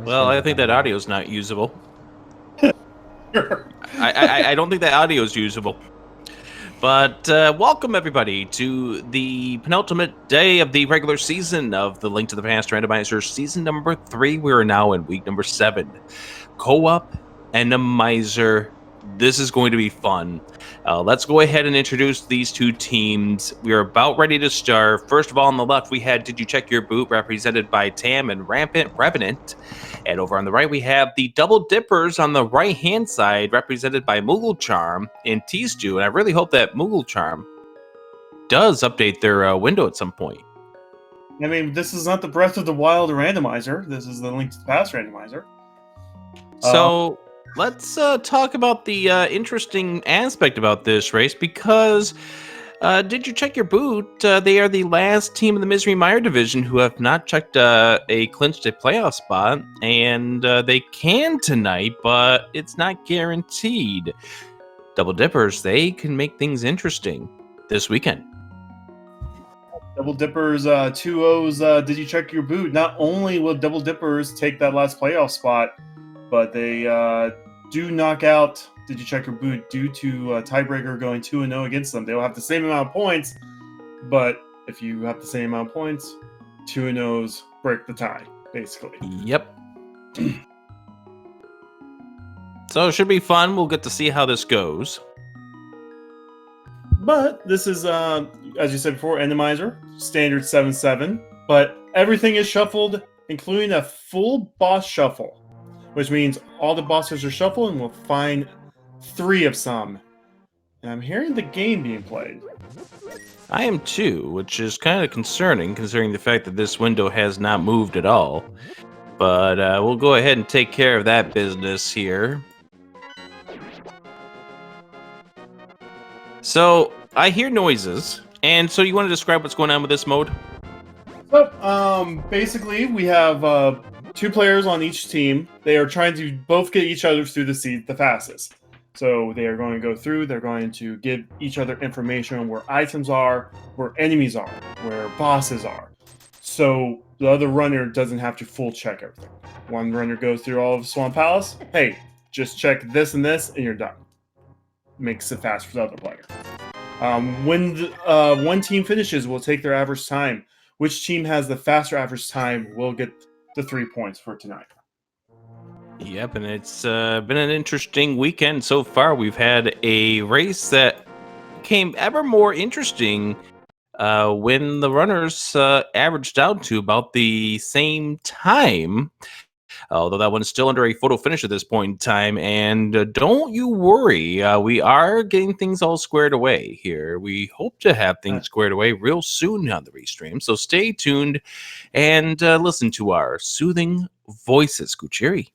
Well, I think that audio is not usable. I don't think that audio is usable. But welcome, everybody, to the penultimate day of the regular season of the Link to the Past Randomizer Season number 3. We are now in week number 7. Co-op Randomizer. This is going to be fun. Let's go ahead and introduce these two teams. We are about ready to start. First of all, on the left, we had Did You Check Your Boot, represented by Tam and RampantRevenant. And over on the right, we have the Double Dippers on the right-hand side, represented by mooglecharm and tstew. And I really hope that mooglecharm does update their window at some point. I mean, this is not the Breath of the Wild randomizer. This is the Link to the Past randomizer. So let's talk about the interesting aspect about this race, because Did You Check Your Boot? They are the last team in the Misery Mire division who have not checked a clinched a playoff spot, and they can tonight, but it's not guaranteed. Double Dippers, they can make things interesting this weekend. Double Dippers 2-0's Did You Check Your Boot? Not only will Double Dippers take that last playoff spot, but they do knock out Did You Check Your Boot due to tiebreaker going 2-0 against them. They will have the same amount of points, but if you have the same amount of points, 2-0s break the tie, basically. Yep. So it should be fun. We'll get to see how this goes. But this is, as you said before, randomizer, standard 7-7. But everything is shuffled, including a full boss shuffle, which means all the bosses are shuffled and we'll find 3 of some. And I'm hearing the game being played. I am too, which is kind of concerning, considering the fact that this window has not moved at all. But we'll go ahead and take care of that business here. So, I hear noises, and so you want to describe what's going on with this mode? So, basically, we have 2 players on each team. They are trying to both get each other through the seed the fastest. So they are going to go through, they're going to give each other information on where items are, where enemies are, where bosses are. So the other runner doesn't have to full check everything. One runner goes through all of Swan Palace. Hey, just check this and this, and you're done. Makes it fast for the other player. When one team finishes, we'll take their average time. Which team has the faster average time will get the 3 points for tonight. Yep, and it's been an interesting weekend so far. We've had a race that became ever more interesting when the runners averaged out to about the same time. Although that one's still under a photo finish at this point in time. And don't you worry, we are getting things all squared away here. We hope to have things squared away real soon on the restream. So stay tuned and listen to our soothing voices. Kuchiri.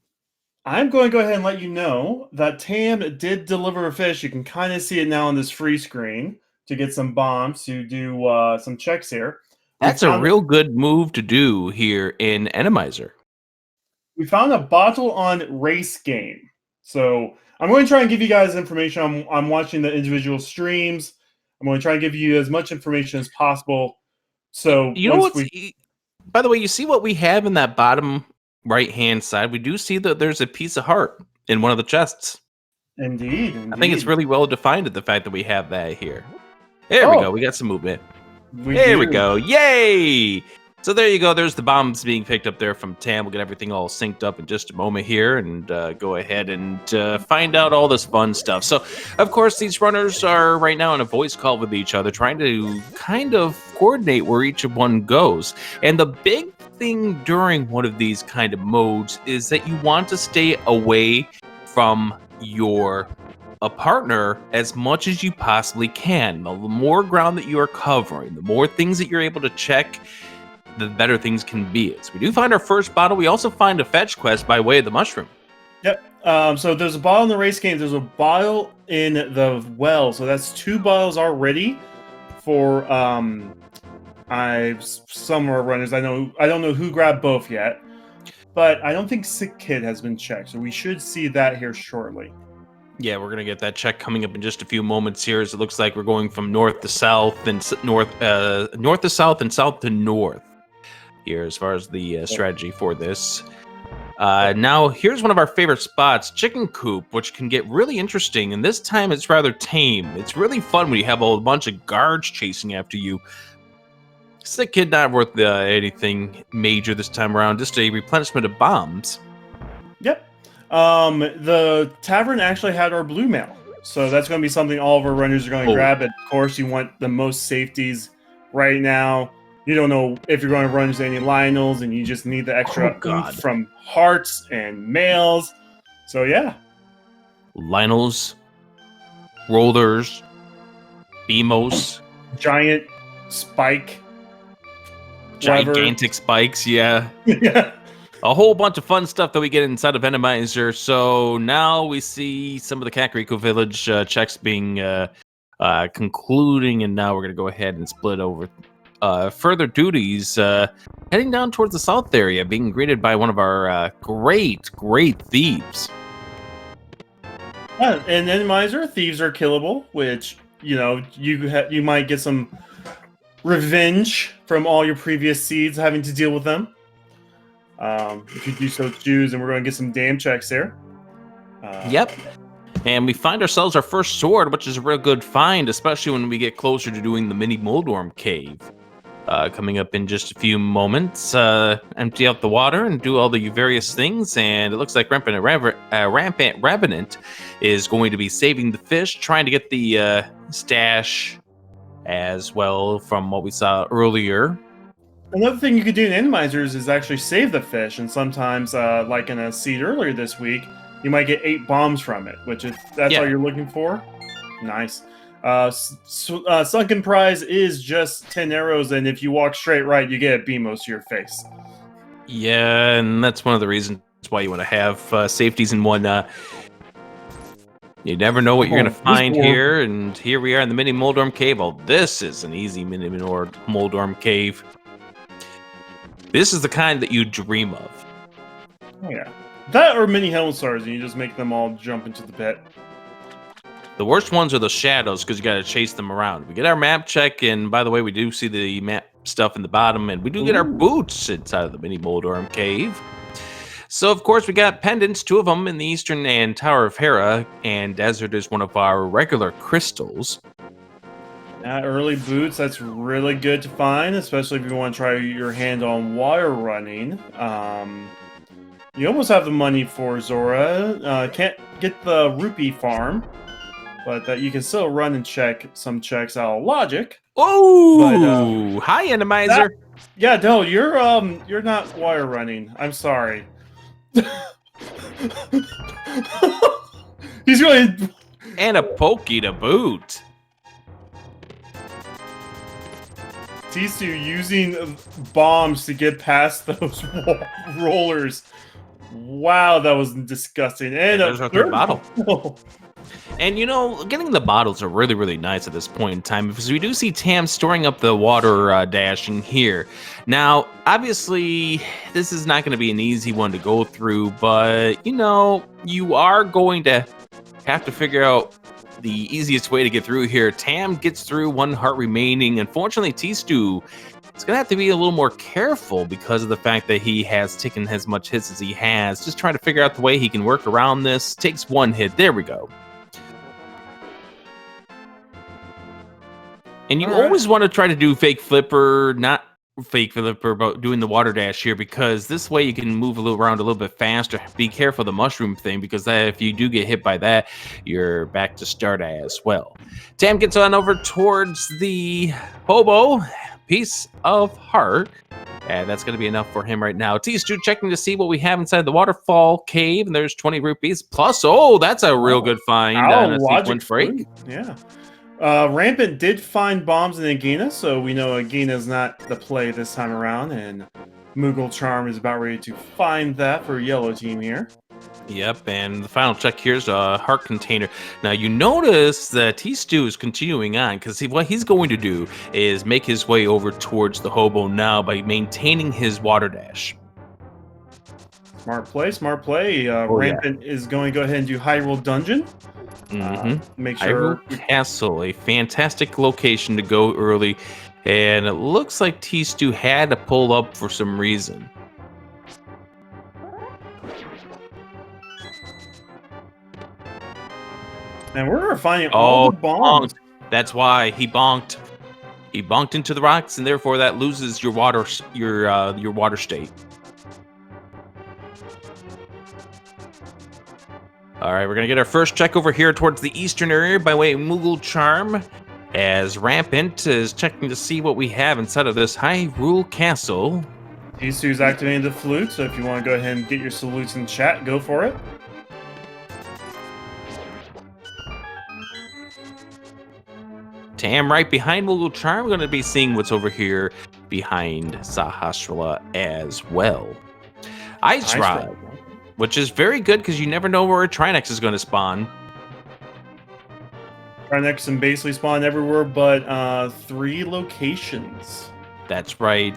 I'm going to go ahead and let you know that Tam did deliver a fish. You can kind of see it now on this free screen to get some bombs to do some checks here. That's a real good move to do here in Randomizer. We found a bottle on Race Game. So I'm going to try and give you guys information. I'm watching the individual streams. I'm going to try and give you as much information as possible. So you know what? By the way, you see what we have in that bottom right-hand side? We do see that there's a piece of heart in one of the chests. Indeed. I think it's really well defined at the fact that we have that here. There we go. We got some movement. There we go. Yay! So there you go. There's the bombs being picked up there from Tam. We'll get everything all synced up in just a moment here and go ahead and find out all this fun stuff. So, of course, these runners are right now in a voice call with each other, trying to kind of coordinate where each one goes. And the big thing during one of these kind of modes is that you want to stay away from your partner as much as you possibly can. The more ground that you are covering, the more things that you're able to check, the better things can be. So we do find our first bottle. We also find a fetch quest by way of the mushroom. Yep. So there's a bottle in the Race Game. There's a bottle in the well. So that's 2 bottles already for some are runners. I don't know who grabbed both yet, but I don't think Sick Kid has been checked. So we should see that here shortly. Yeah, we're going to get that check coming up in just a few moments here, as it looks like we're going from north to south and north to south and south to north here as far as the strategy for this. Now, here's one of our favorite spots, Chicken Coop, which can get really interesting, and this time it's rather tame. It's really fun when you have a bunch of guards chasing after you. It's a kid not worth anything major this time around, just a replenishment of bombs. Yep. The tavern actually had our blue mail, so that's going to be something all of our runners are going to grab. And of course, you want the most safeties right now. You don't know if you're going to run into any Lionels, and you just need the extra from hearts and mails. So yeah, Lionels, rollers, BMOs, giant spike, gigantic spikes. Yeah. Yeah. A whole bunch of fun stuff that we get inside of Randomizer. So now we see some of the Kakariko Village checks being concluding, and now we're going to go ahead and split over further duties, heading down towards the south area, being greeted by one of our great thieves. Yeah, and Randomizer, thieves are killable, which, you know, you might get some revenge from all your previous seeds having to deal with them. If you do so choose, and we're going to get some damn checks there. Yep. And we find ourselves our first sword, which is a real good find, especially when we get closer to doing the mini Moldorm cave. Coming up in just a few moments, empty out the water and do all the various things, and it looks like RampantRevenant is going to be saving the fish, trying to get the stash as well from what we saw earlier. Another thing you could do in Randomizers is actually save the fish, and sometimes, like in a seed earlier this week, you might get 8 bombs from it, which is all you're looking for. Nice. Sunken prize is just 10 arrows, and if you walk straight right, you get a BMOS to your face. Yeah, and that's one of the reasons why you want to have safeties in one. You never know what you're going to find here, and here we are in the mini Moldorm cave. Well, this is an easy mini Moldorm cave. This is the kind that you dream of. Oh, yeah. That or mini Hellstars, and you just make them all jump into the pit. The worst ones are the shadows, because you got to chase them around. We get our map check, and by the way, we do see the map stuff in the bottom, and we do get our boots inside of the mini Moldorm cave. So, of course, we got pendants, 2 of them in the Eastern and Tower of Hera, and Desert is one of our regular crystals. Early boots, that's really good to find, especially if you want to try your hand on water running. You almost have the money for Zora. Can't get the rupee farm, but that you can still run and check some checks out of Logic. Oh, hi, Randomizer. Yeah, no, you're not wire running. I'm sorry. He's going and a pokey to boot. tstew using bombs to get past those rollers. Wow, that was disgusting. And there's our third bottle. And, you know, getting the bottles are really, really nice at this point in time, because we do see Tam storing up the water dashing here. Now, obviously, this is not going to be an easy one to go through, but, you know, you are going to have to figure out the easiest way to get through here. Tam gets through, 1 heart remaining. Unfortunately, tstew is going to have to be a little more careful because of the fact that he has taken as much hits as he has. Just trying to figure out the way he can work around this. Takes 1 hit. There we go. And you always want to try to do fake flipper, not fake flipper, but doing the water dash here, because this way you can move around a little bit faster. Be careful of the mushroom thing, because if you do get hit by that, you're back to start as well. Tam gets on over towards the hobo, piece of heart, and that's going to be enough for him right now. tstew checking to see what we have inside the waterfall cave, and there's 20 rupees plus. Oh, that's a real good find on a sequence break. Yeah. Rampant did find bombs in Agina, so we know Agina's not the play this time around, and mooglecharm is about ready to find that for yellow team here. Yep, and the final check here is a heart container. Now, you notice that tstew is continuing on, because what he's going to do is make his way over towards the hobo now by maintaining his water dash. Smart play, smart play. Rampant is going to go ahead and do Hyrule Dungeon. Make sure Hyrule Castle, a fantastic location to go early, and it looks like tstew had to pull up for some reason. And we're finding all the bombs. That's why he bonked. He bonked into the rocks, and therefore that loses your water state. All right, we're gonna get our first check over here towards the eastern area by way of mooglecharm, as Rampant is checking to see what we have inside of this Hyrule Castle. tstew's activating the flute, so if you want to go ahead and get your salutes in chat, go for it. Tam right behind mooglecharm. We're going to be seeing what's over here behind Sahasrahla as well. Ice Rod, which is very good because you never know where a Trinex is going to spawn. Trinex can basically spawn everywhere but 3 locations. That's right.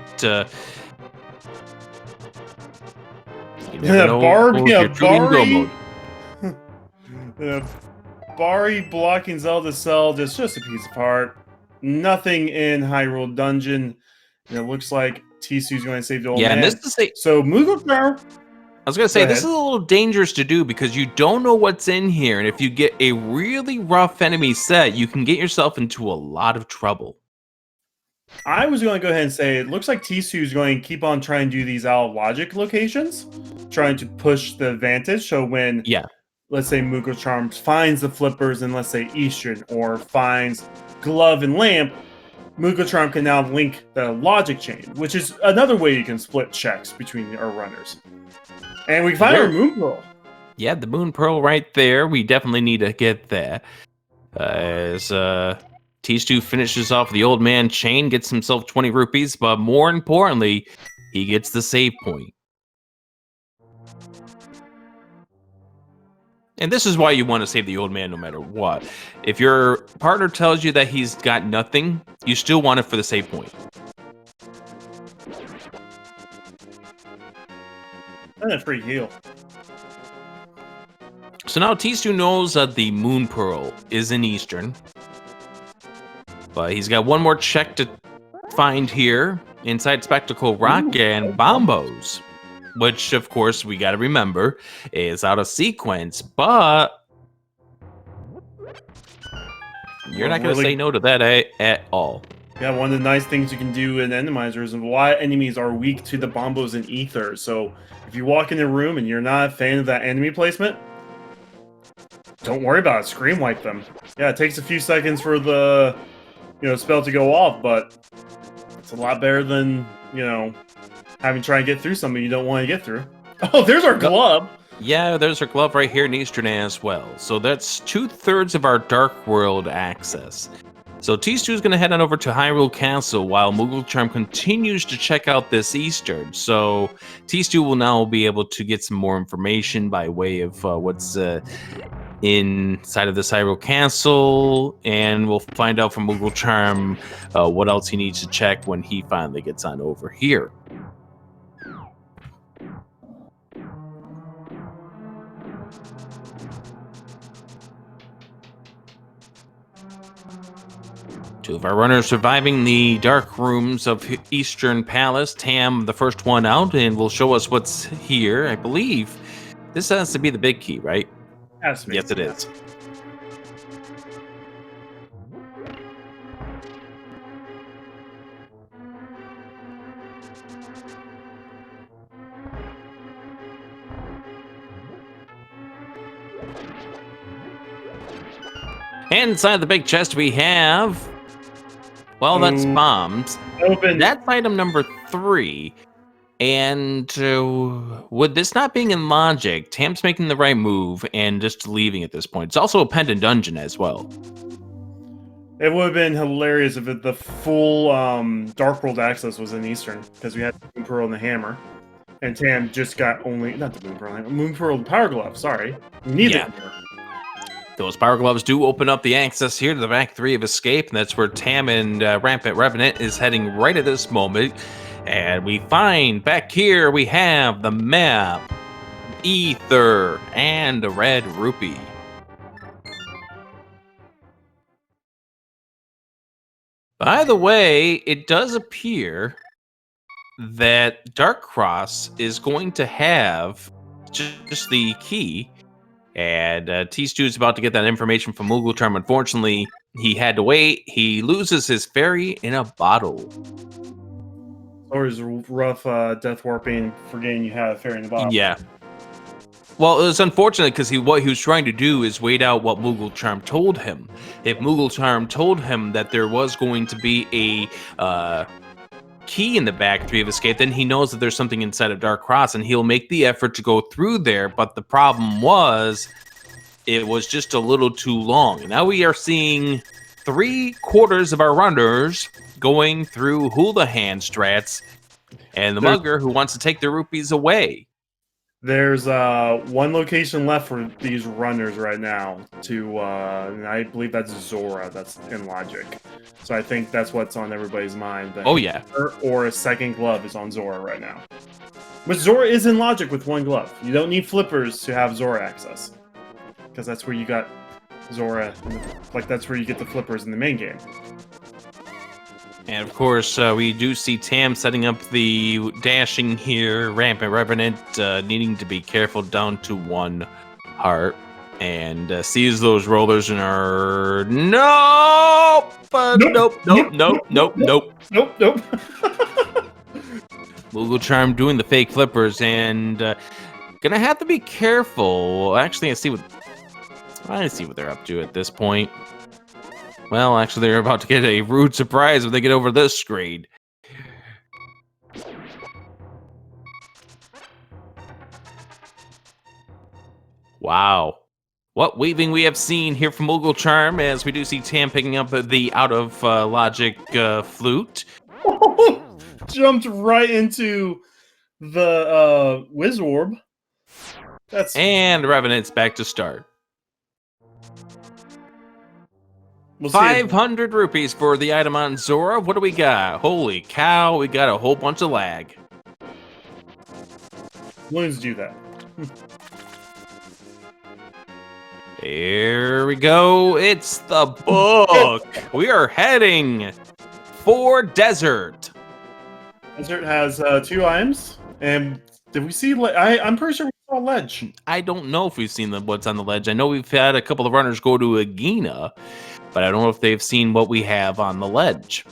Bari blocking Zelda's cell, just a piece of art. Nothing in Hyrule Dungeon. And it looks like tstew's going to save the old man. And this is so mooglecharm. I was going to say, this is a little dangerous to do because you don't know what's in here. And if you get a really rough enemy set, you can get yourself into a lot of trouble. I was going to go ahead and say, it looks like tstew's going to keep on trying to do these out of logic locations, trying to push the advantage. So when, let's say mooglecharm finds the flippers in, let's say, Eastern, or finds Glove and Lamp, mooglecharm can now link the logic chain, which is another way you can split checks between our runners. And we find our Moon Pearl. Yeah, the Moon Pearl right there. We definitely need to get that. As tstew finishes off the old man chain, gets himself 20 rupees, but more importantly, he gets the save point. And this is why you want to save the old man no matter what. If your partner tells you that he's got nothing, you still want it for the save point. And a free heal. So now tstew knows that the Moon Pearl is in Eastern. But he's got one more check to find here inside Spectacle Rock and Bombos. Which, of course, we got to remember is out of sequence, but you're not going to say no to that at all. Yeah, one of the nice things you can do in Randomizer is a lot of enemies are weak to the Bombos and Ether. So if you walk in a room and you're not a fan of that enemy placement, don't worry about it. Scream wipe them. Yeah, it takes a few seconds for the spell to go off, but it's a lot better than, having to try and get through something you don't want to get through. Oh, there's our glove. Yeah, there's our glove right here in Eastern as well. So that's 2/3 of our Dark World access. So tstew's going to head on over to Hyrule Castle while mooglecharm continues to check out this Eastern. So tstew will now be able to get some more information by way of what's inside of this Hyrule Castle, and we'll find out from mooglecharm what else he needs to check when he finally gets on over here. Two of our runners surviving the dark rooms of Eastern Palace. Tam, the first one out, and will show us what's here. I believe this has to be the big key, right? Yes, it is. And inside the big chest we have, well, that's bombs. Open. That's item number 3. And with this not being in logic, Tam's making the right move and just leaving at this point. It's also a pendant dungeon as well. It would have been hilarious if the full Dark World access was in Eastern, because we had the Moon Pearl and the Hammer. And Tam just got only, not the Moon Pearl, Moon Pearl and Power Glove, sorry. Neither. Those Power Gloves do open up the access here to the back 3 of Escape, and that's where Tam and RampantRevenant is heading right at this moment. And we find back here we have the map, Ether, and the red rupee. By the way, it does appear that Dark Cross is going to have just the key. And tstew is about to get that information from mooglecharm. Unfortunately, he had to wait. He loses his fairy in a bottle. Or is rough death warping, forgetting you have a fairy in the bottle. Yeah. Well, it was unfortunate because what he was trying to do is wait out what mooglecharm told him. If mooglecharm told him that there was going to be a key in the back tree of escape, then he knows that there's something inside of Dark Cross, and he'll make the effort to go through there. But the problem was, it was just a little too long. And now we are seeing 3/4 of our runners going through Houlihan strats, and the mugger who wants to take their rupees away. There's one location left for these runners right now and I believe that's Zora, that's in Logic. So I think that's what's on everybody's mind. Oh, yeah. Or a second glove is on Zora right now. But Zora is in Logic with one glove. You don't need flippers to have Zora access. Because that's where you got Zora, like that's where you get the flippers in the main game. And of course, we do see Tam setting up the dashing here. RampantRevenant needing to be careful down to 1 heart. And sees those rollers and are... Nope! Nope. mooglecharm doing the fake flippers and gonna have to be careful. Actually, I see what they're up to at this point. Well, actually, they're about to get a rude surprise when they get over this screen. Wow. What weaving we have seen here from mooglecharm, as we do see Tam picking up the out-of-logic flute. Jumped right into the Wizorb. And Revenant's back to start. We'll 500 rupees for the item on Zora. What do we got? Holy cow, we got a whole bunch of lag. Loons do that. Here we go. It's the book. We are heading for Desert. Desert has 2 items. And did we see... I'm pretty sure we saw Ledge. I don't know if we've seen what's on the ledge. I know we've had a couple of runners go to Agina, but I don't know if they've seen what we have on the ledge.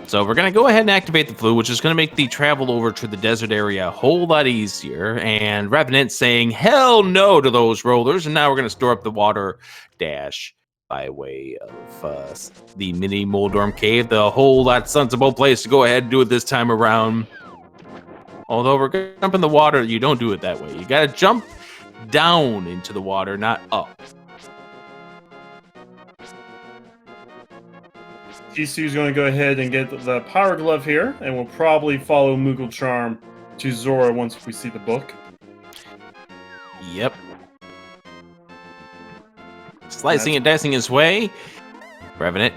So we're going to go ahead and activate the flute, which is going to make the travel over to the desert area a whole lot easier. And Revenant saying hell no to those rollers. And now we're going to store up the water dash by way of the mini Moldorm Cave. The whole lot sensible place to go ahead and do it this time around. Although we're going to jump in the water, you don't do it that way. You got to jump down into the water, not up. tstew's going to go ahead and get the Power Glove here, and we'll probably follow mooglecharm to Zora once we see the book. Yep. Slicing and dicing his way. Revenant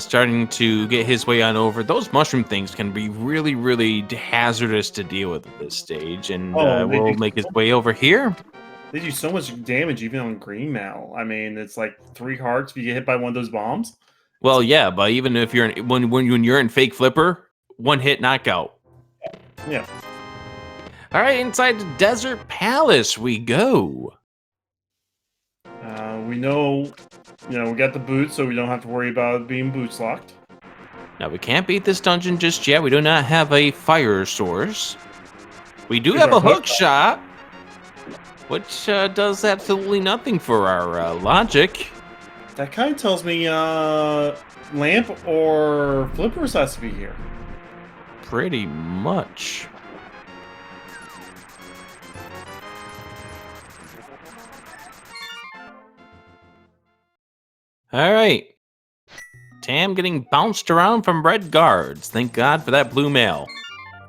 starting to get his way on over. Those mushroom things can be really, really hazardous to deal with at this stage, and we'll make his way over here. They do so much damage even on green mail. I mean, it's like 3 hearts if you get hit by one of those bombs. Well, yeah, but even if you're when you're in fake flipper, 1 hit knockout. Yeah. All right, inside the Desert Palace we go. We know, we got the boots, so we don't have to worry about it being boots locked. Now we can't beat this dungeon just yet. We do not have a fire source. We do have a hook shot, which does absolutely nothing for our logic. That kind of tells me Lamp or Flippers has to be here. Pretty much. All right. Tam getting bounced around from red guards. Thank God for that blue mail.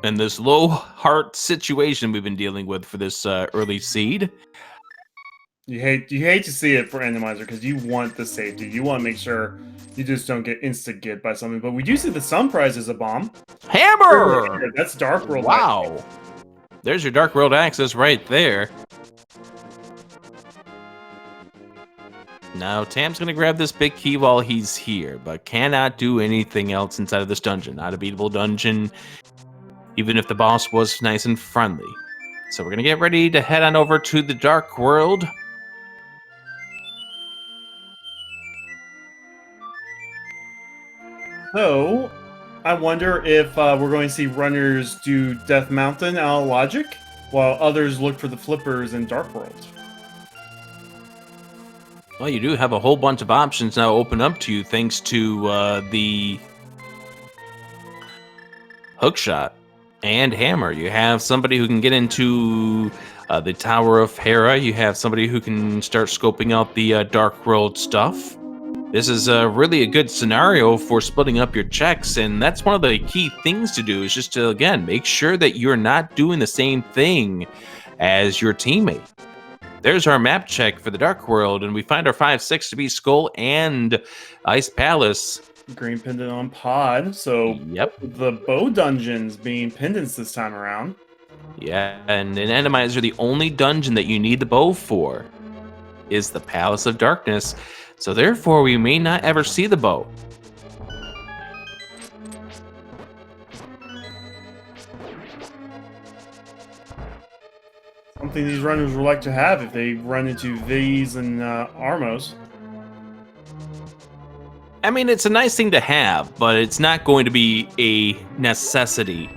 And this low heart situation we've been dealing with for this early seed. You hate to see it for Randomizer because you want the safety. You want to make sure you just don't get insta-get by something. But we do see the Sun Prize as a bomb. Hammer! That's Dark World. Wow. There's your Dark World access right there. Now, Tam's going to grab this big key while he's here, but cannot do anything else inside of this dungeon. Not a beatable dungeon. even if the boss was nice and friendly. So we're going to get ready to head on over to the Dark World. So, I wonder if we're going to see runners do Death Mountain out of logic, while others look for the flippers in Dark World. Well, you do have a whole bunch of options now open up to you thanks to the hookshot and hammer. You have somebody who can get into the Tower of Hera. You have somebody who can start scoping out the Dark World stuff. This is really a good scenario for splitting up your checks, and that's one of the key things to do is just to, again, make sure that you're not doing the same thing as your teammate. There's our map check for the Dark World, and we find our 5-6 to be Skull and Ice Palace. Green pendant on pod, so Yep. the bow dungeons being pendants this time around. Yeah, and in Randomizer, the only dungeon that you need the bow for is the Palace of Darkness, so therefore we may not ever see the bow. Something these runners would like to have if they run into V's and Armos. I mean, it's a nice thing to have, but it's not going to be a necessity.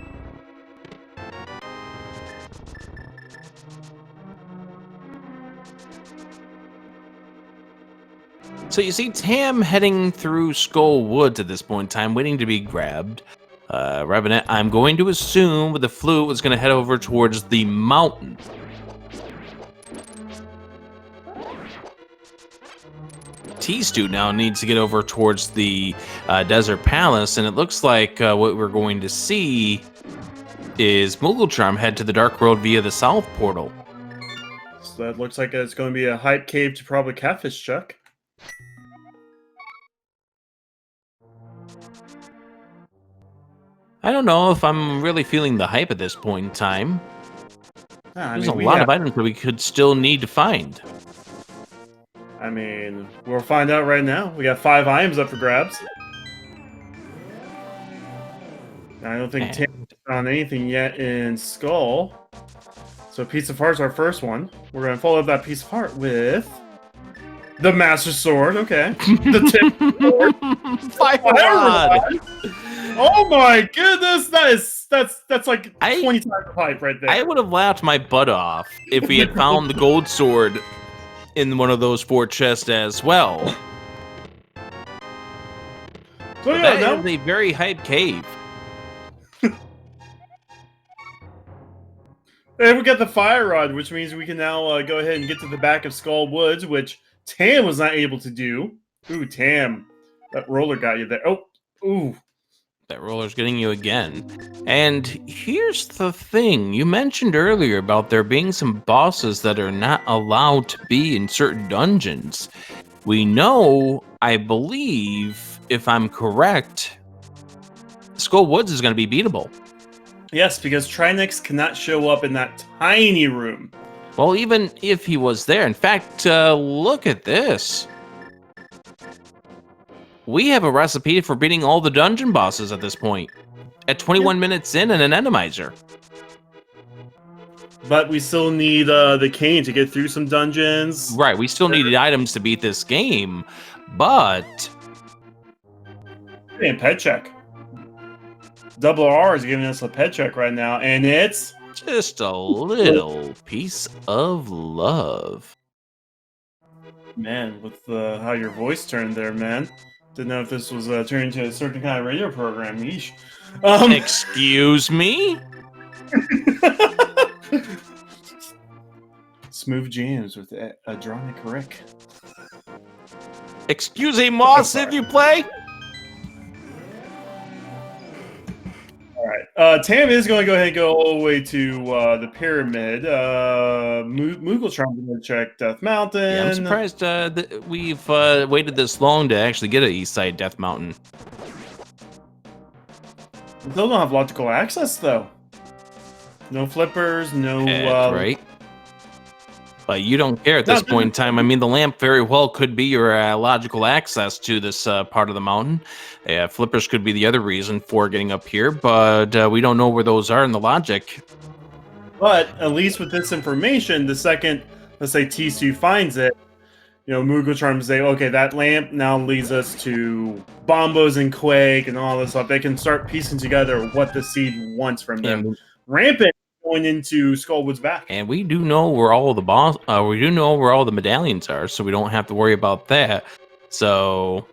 So you see Tam heading through Skull Woods at this point in time, waiting to be grabbed. Revenant, I'm going to assume with the flute was going to head over towards the mountain. Tstew now needs to get over towards the Desert Palace, and it looks like what we're going to see is mooglecharm head to the Dark World via the South Portal. So that looks like it's going to be a hype cave to probably catfish Chuck. I don't know if I'm really feeling the hype at this point in time. There's a lot of items that we could still need to find. I mean, we'll find out right now. We got 5 items up for grabs. I don't think Tam's found anything yet in Skull. So Piece of Heart's our first one. We're going to follow up that Piece of Heart with the Master Sword. Okay. The Tip Sword. Fire Rod. Oh my goodness, that's like 20 times the pipe right there. I would have laughed my butt off if we had found the gold sword in one of those 4 chests as well. So yeah, that is a very hype cave. And we got the fire rod, which means we can now go ahead and get to the back of Skull Woods, which Tam was not able to do. Ooh, Tam, that roller got you there. Oh, ooh. That roller's getting you again. And here's the thing. You mentioned earlier about there being some bosses that are not allowed to be in certain dungeons. We know, I believe, if I'm correct, Skull Woods is going to be beatable. Yes, because Trinix cannot show up in that tiny room. Well, even if he was there. In fact, look at this. We have a recipe for beating all the dungeon bosses at this point. At 21 minutes in and an Randomizer. But we still need the cane to get through some dungeons. Right, we still need the items to beat this game, but... And pet check. Double R is giving us a pet check right now, and it's... just a little piece of love. Man, with how your voice turned there, man. Didn't know if this was turned into a certain kind of radio program. Yeesh. Excuse me? Smooth jams with Adronic Rick. Excuse-moi, if you play? Alright, Tam is going to go ahead and go all the way to the pyramid. mooglecharm going to check Death Mountain. Yeah, I'm surprised that we've waited this long to actually get an East Side Death Mountain. We still don't have logical access, though. No flippers, no... right. But you don't care at this point in time. I mean, the lamp very well could be your logical access to this part of the mountain. Flippers could be the other reason for getting up here, but we don't know where those are in the logic. But at least with this information, the second, let's say, tstew finds it, you know, mooglecharm say, okay, that lamp now leads us to Bombos and Quake and all this stuff. They can start piecing together what the seed wants from them. Rampant going into Skullwood's back, and we do know where all the we do know where all the medallions are, so we don't have to worry about that. So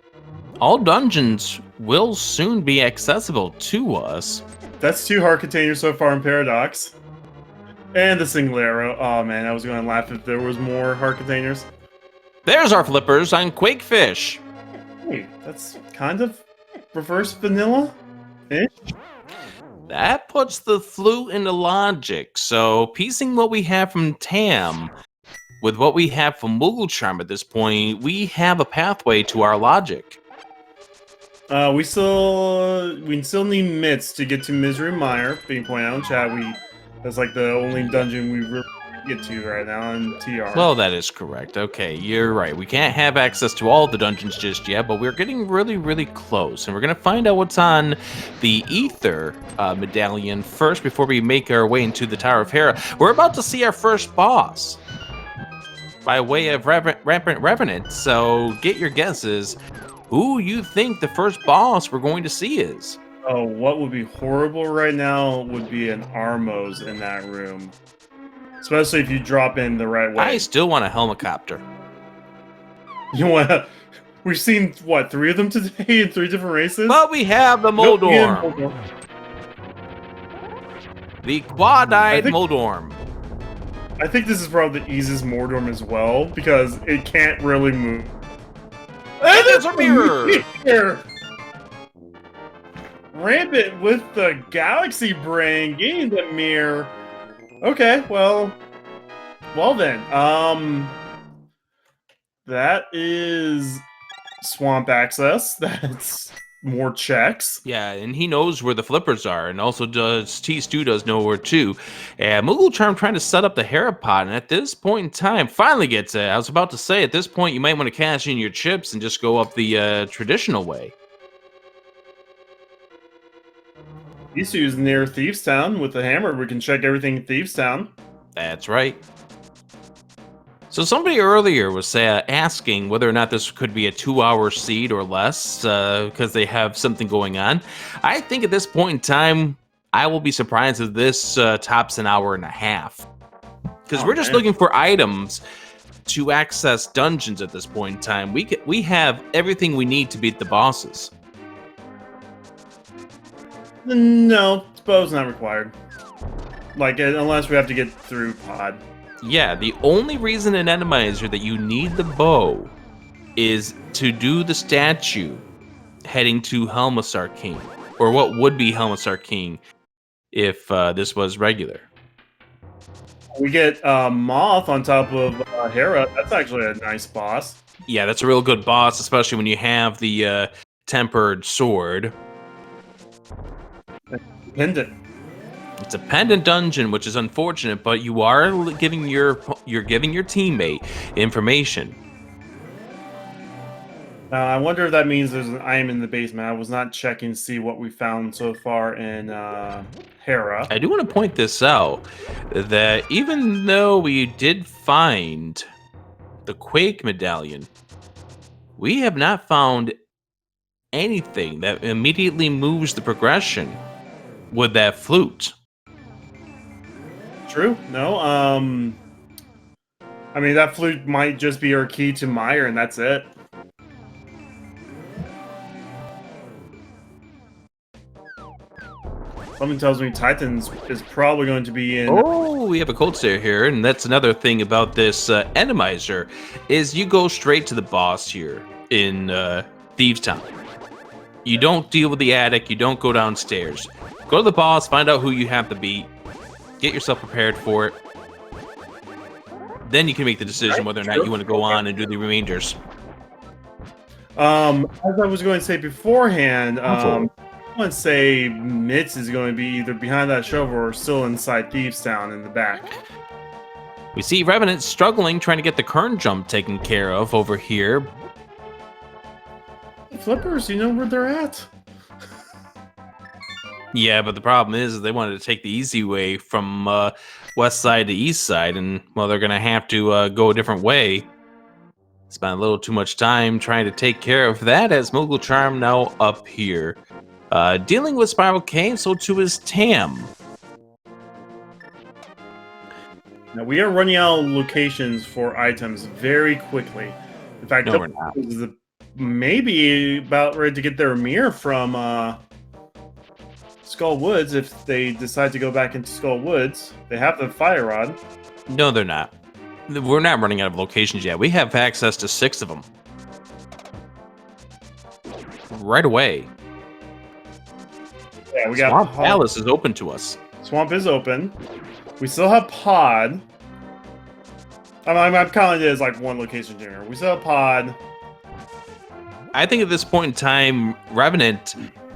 all dungeons will soon be accessible to us. That's 2 heart containers so far in Paradox, and the single arrow. Oh man, I was going to laugh if there was more heart containers. There's our flippers on Quakefish. Hey, that's kind of reverse vanilla-ish. That puts the flute into logic. So piecing what we have from Tam with what we have from mooglecharm at this point, we have a pathway to our logic. We still need Mitts to get to Misery Mire, being pointed out in chat. That's like the only dungeon we really get to right now in TR. Well, that is correct. Okay, you're right. We can't have access to all the dungeons just yet, but we're getting really, really close. And we're going to find out what's on the Ether medallion first before we make our way into the Tower of Hera. We're about to see our first boss by way of RampantRevenant. So get your guesses. Who you think the first boss we're going to see is? Oh, what would be horrible right now would be an Armos in that room. Especially if you drop in the right way. I still want a helicopter. You want to... We've seen, what, 3 of them today in 3 different races? But we have the Moldorm. Nope, the quad-eyed Moldorm. I think this is probably the easiest Mordorm as well, because it can't really move. And there's a mirror! Rampant with the Galaxy Brain, getting the mirror. Okay, well then. That is swamp access. That's more checks. Yeah, and he knows where the flippers are, and also tstew does know where too. And mooglecharm trying to set up the Hera pod, and at this point in time, finally gets it. I was about to say, at this point, you might want to cash in your chips and just go up the traditional way. Tstew's near Thieves Town with the hammer. We can check everything in Thieves Town. That's right. So somebody earlier was asking whether or not this could be a 2-hour seed or less because they have something going on. I think at this point in time, I will be surprised if this tops an hour and a half. Because we're just looking for items to access dungeons at this point in time. We have everything we need to beat the bosses. No, bow's not required. Like, unless we have to get through pod. Yeah, the only reason in Randomizer that you need the bow is to do the statue heading to Helmassar King, or what would be Helmassar King if this was regular. We get Moth on top of Hera. That's actually a nice boss. Yeah, that's a real good boss, especially when you have the tempered sword. Pendant. It's a pendant dungeon, which is unfortunate, but you are giving your teammate information. I wonder if that means there's an item in the basement. I was not checking to see what we found so far in Hera. I do want to point this out, that even though we did find the Quake medallion, we have not found anything that immediately moves the progression with that flute. True. No. I mean, that flute might just be our key to Mire, and that's it. Something tells me Titans is probably going to be in... Oh, we have a cold stare here, and that's another thing about this Randomizer, is you go straight to the boss here in Thieves Town. You don't deal with the attic, you don't go downstairs. Go to the boss, find out who you have to beat, get yourself prepared for it. Then you can make the decision whether or not you want to go on and do the remainders. As I was going to say beforehand, I want to say Mitz is going to be either behind that shovel or still inside Thieves Town in the back. We see Revenant struggling, trying to get the Kern jump taken care of over here. Flippers, you know where they're at. Yeah, but the problem is they wanted to take the easy way from west side to east side, and, well, they're going to have to go a different way. Spent a little too much time trying to take care of that, as mooglecharm now up here. Dealing with Spiral K, so too is Tam. Now, we are running out of locations for items very quickly. In fact, No, we're not. Maybe about ready to get their mirror from Skull Woods if they decide to go back into Skull Woods. They have the fire rod. No, they're not. We're not running out of locations yet. We have access to 6 of them. Right away. Yeah, we got Swamp Palace is open to us. Swamp is open. We still have Pod. I'm counting it as like one location here. We still have Pod. I think at this point in time, Revenant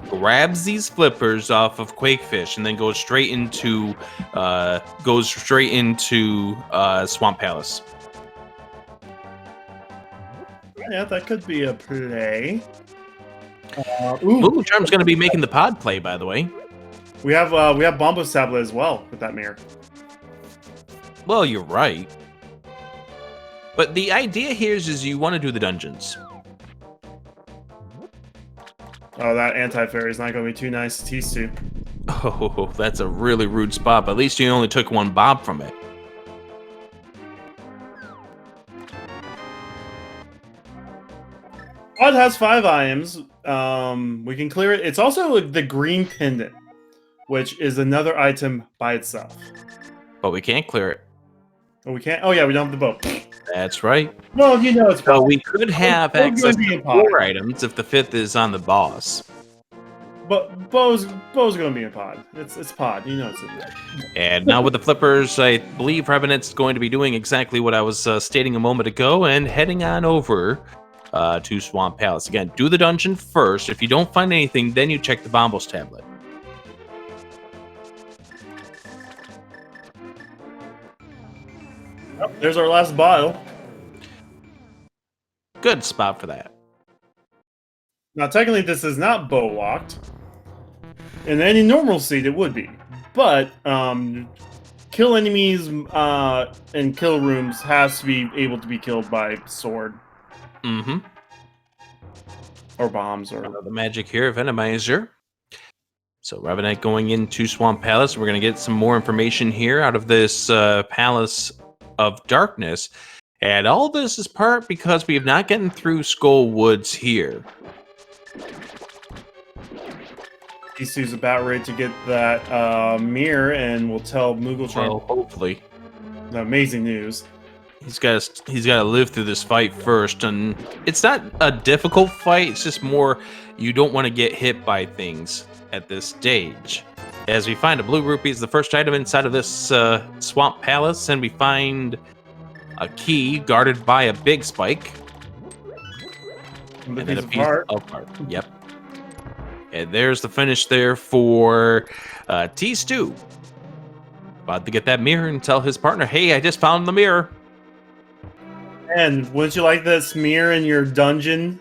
grabs these flippers off of Quakefish and then goes straight into Swamp Palace. Yeah, that could be a play. mooglecharm's going to be making the pod play, by the way. We have Bombo's tablet as well with that mirror. Well, you're right. But the idea here is you want to do the dungeons. Oh, that anti-fairy is not going to be too nice to tease to. Oh, that's a really rude spot, but at least you only took 1 bob from it. Pod has 5 items. We can clear it. It's also the green pendant, which is another item by itself. But we can't clear it. Oh, we can't? Oh, yeah, we don't have the bow. That's right. Well, you know it's So we could have Bow's access gonna be to in pod. 4 items if the 5th is on the boss. But Bow's going to be in Pod. It's Pod. You know it's in there. And now with the flippers, I believe Revenant's going to be doing exactly what I was stating a moment ago and heading on over to Swamp Palace. Again, do the dungeon first. If you don't find anything, then you check the Bombos tablet. Oh, there's our last bottle. Good spot for that. Now, technically, this is not bow locked. In any normal seed, it would be. But kill enemies in kill rooms has to be able to be killed by sword Mm-hmm. or bombs or. The magic here of Randomizer. So Revenant going into Swamp Palace. We're going to get some more information here out of this Palace of Darkness. And all this is part because we have not gotten through Skull Woods here. Tsu's about ready to get that mirror, and we'll tell mooglecharm Well, hopefully. the amazing news. He's got to live through this fight first, and it's not a difficult fight. It's just more you don't want to get hit by things at this stage. As we find a blue rupee is the first item inside of this Swamp Palace, and we find a key guarded by a big spike, and then a piece of heart. Yep. And there's the finish there for tstew. About to get that mirror and tell his partner, "Hey, I just found the mirror." And wouldn't you like this mirror in your dungeon?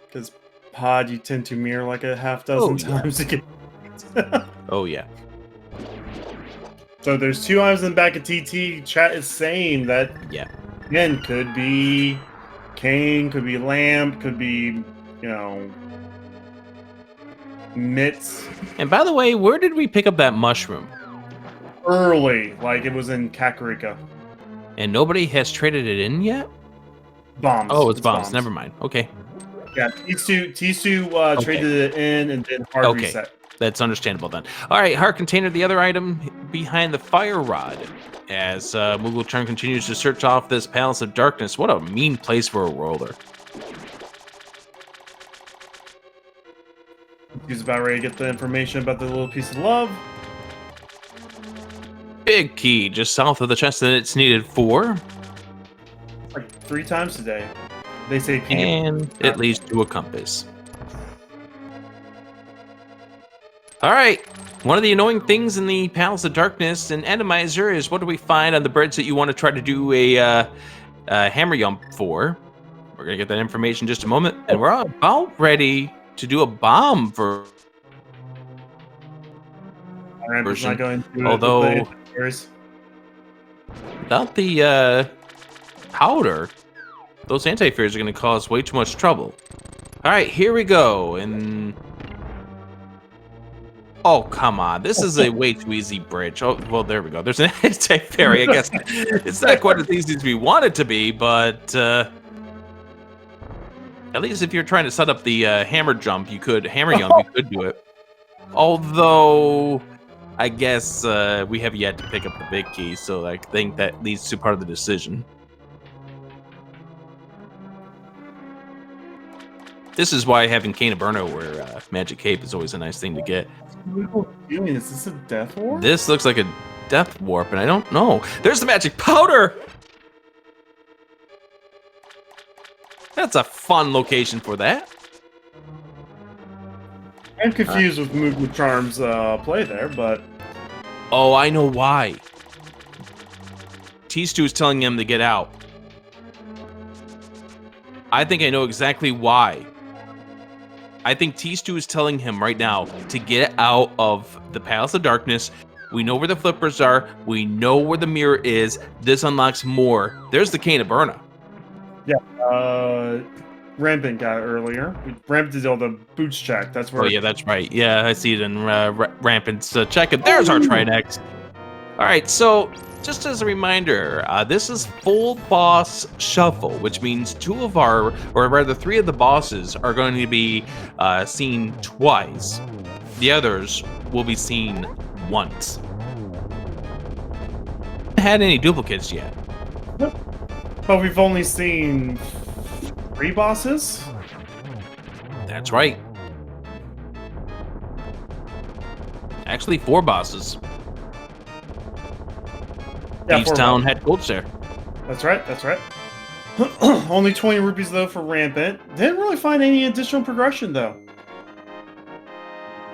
Because Pod, you tend to mirror like a half dozen times to get. Oh yeah. So there's 2 items in the back of TT. Chat is saying that again could be cane, could be lamp, could be mitts. And by the way, where did we pick up that mushroom? Early, like it was in Kakarika. And nobody has traded it in yet? Bombs. Oh, it's bombs. Never mind. Okay. Yeah, Tstew traded it in and then hard reset. That's understandable then. All right, heart container, the other item behind the fire rod. As mooglecharm continues to search off this Palace of Darkness. What a mean place for a roller. He's about ready to get the information about the little piece of love. Big key just south of the chest that it's needed for. Like 3 times today. They say and it leads to a compass. All right, One of the annoying things in the Palace of Darkness and Randomizer is what do we find on the bridge that you want to try to do a hammer jump for? We're going to get that information in just a moment. And we're about ready to do a bomb for version. Not going to Although, without the powder, those anti-fears are going to cause way too much trouble. All right, here we go. And oh, come on. This is a way too easy bridge. Oh, well, there we go. There's an anti-fairy. I guess it's not quite as easy as we want it to be, but at least if you're trying to set up the hammer jump, you could do it. Although, I guess we have yet to pick up the big key, so I think that leads to part of the decision. This is why having Cane of Burno or Magic Cape is always a nice thing to get. Is this a death warp? This looks like a death warp, and I don't know. There's the magic powder! That's a fun location for that. I'm confused with mooglecharm's play there, but... Oh, I know why. tstew is telling him to get out. I think I know exactly why. I think tstew is telling him right now to get out of the Palace of Darkness. We know where the flippers are. We know where the mirror is. This unlocks more. There's the Cane of Burna. Yeah, Rampant got it earlier. Rampant did all the boots check. That's where. Oh yeah, that's right. Yeah, I see it in Rampant's check. And there's our Trinex. All right, so just as a reminder, this is full boss shuffle, which means three of the bosses are going to be seen twice. The others will be seen once. Haven't had any duplicates yet. But we've only seen 3 bosses? That's right. Actually, 4 bosses. Yeah, Town had gold share. That's right, that's right. Only 20 rupees, though, for Rampant. Didn't really find any additional progression, though.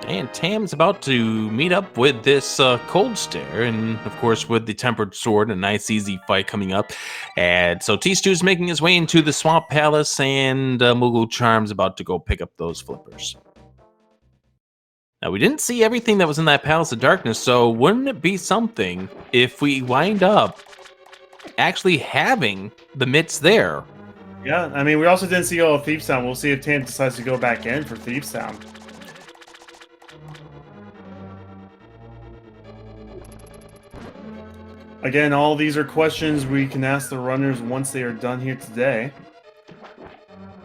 And Tam's about to meet up with this Cold Stare, and of course with the Tempered Sword, a nice easy fight coming up. And so tstew's making his way into the Swamp Palace, and mooglecharm's about to go pick up those flippers. Now, we didn't see everything that was in that Palace of Darkness, so wouldn't it be something if we wind up actually having the mitts there? Yeah, I mean, we also didn't see all of Thieves Town. We'll see if Tam decides to go back in for Thieves Town. Again, all these are questions we can ask the runners once they are done here today.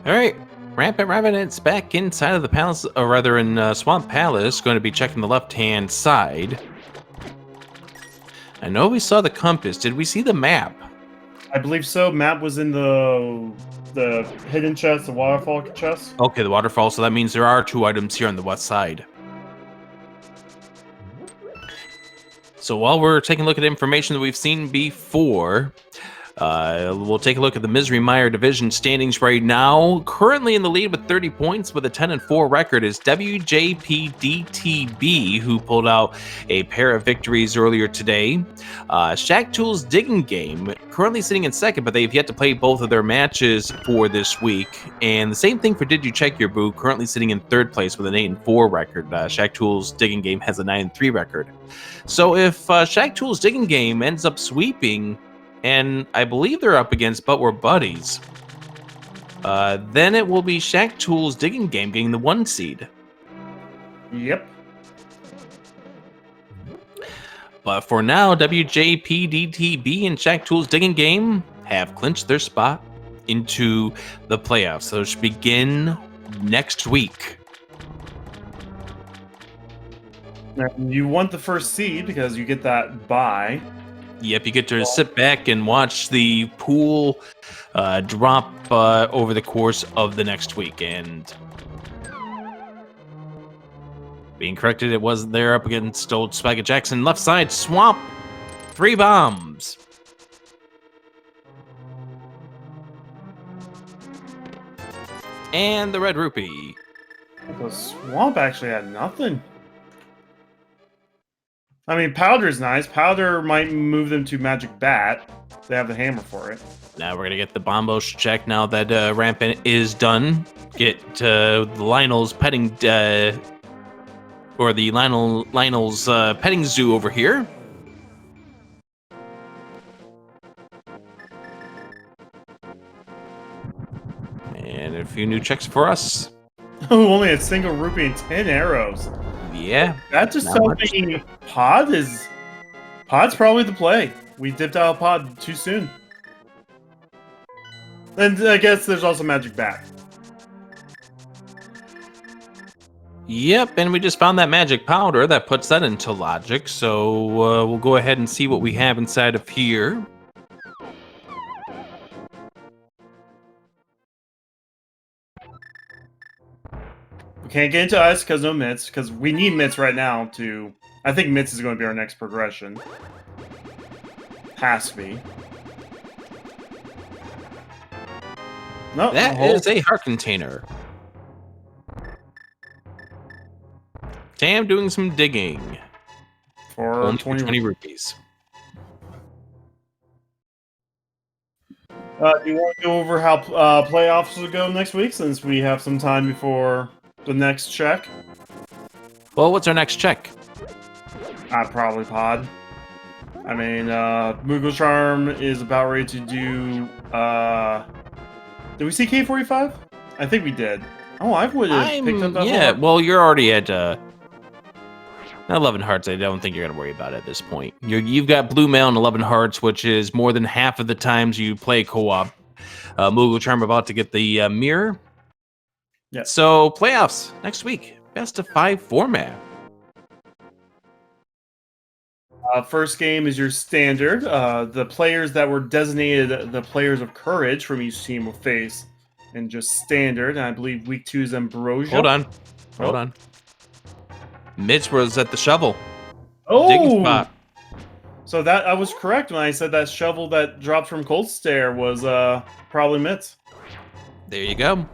All right, RampantRevenant's back inside of the palace, or rather in Swamp Palace, going to be checking the left-hand side. I know we saw the compass. Did we see the map? I believe so. Map was in the hidden chest, the waterfall chest. Okay, the waterfall. So that means there are 2 items here on the west side. So while we're taking a look at information that we've seen before, we'll take a look at the Misery Mire Division standings right now. Currently in the lead with 30 points with a 10-4 record is WJPDTB, who pulled out a pair of victories earlier today. Shack Tool's Digging Game currently sitting in second, but they've yet to play both of their matches for this week. And the same thing for Did You Check Your Boo, currently sitting in third place with an 8-4 record. Shack Tool's Digging Game has a 9-3 record. So if Shack Tool's Digging Game ends up sweeping, and I believe they're up against But We're Buddies, then it will be Shack Tool's Digging Game getting the 1 seed. Yep. But for now, WJPDTB and Shack Tool's Digging Game have clinched their spot into the playoffs. Those begin next week. And you want the first seed because you get that bye. Yep, you get to sit back and watch the pool drop over the course of the next week. And being corrected, it wasn't there up against old Swagger Jackson. Left side, Swamp. 3 bombs. And the Red Rupee. The Swamp actually had nothing. I mean, Powder's nice. Powder might move them to Magic Bat. They have the hammer for it. Now we're gonna get the Bombos check now that Rampant is done. Get Lionel's petting or the Lionel's petting zoo over here. And a few new checks for us. Oh, only a single rupee and 10 arrows. Yeah. That just tells me Pod's probably the play. We dipped out of Pod too soon. And I guess there's also Magic Bat. Yep, and we just found that magic powder that puts that into logic. So we'll go ahead and see what we have inside of here. We can't get into ice because no mitts, because we need mitts right now to... I think mitts is going to be our next progression. Has to be. No, That is a heart container. Tam doing some digging. For Only 20 rupees. Do you want to go over how playoffs will go next week, since we have some time before the next check? Well, what's our next check? Probably Pod. I mean, mooglecharm is about ready to do... did we see K45? I think we did. Oh, I would have picked up that Yeah, one. well, you're already at 11 hearts. I don't think you're going to worry about it at this point. You've got Blue Mail and 11 hearts, which is more than half of the times you play co-op. mooglecharm about to get the mirror. Yeah. So, playoffs next week. Best of 5 format. First game is your standard. The players that were designated the players of courage from each team will face in just standard. And I believe week 2 is Ambrosia. Hold on. Mitch was at the shovel. Oh! Digging spot. So that I was correct when I said that shovel that dropped from Cold Stare was probably Mitts. There you go.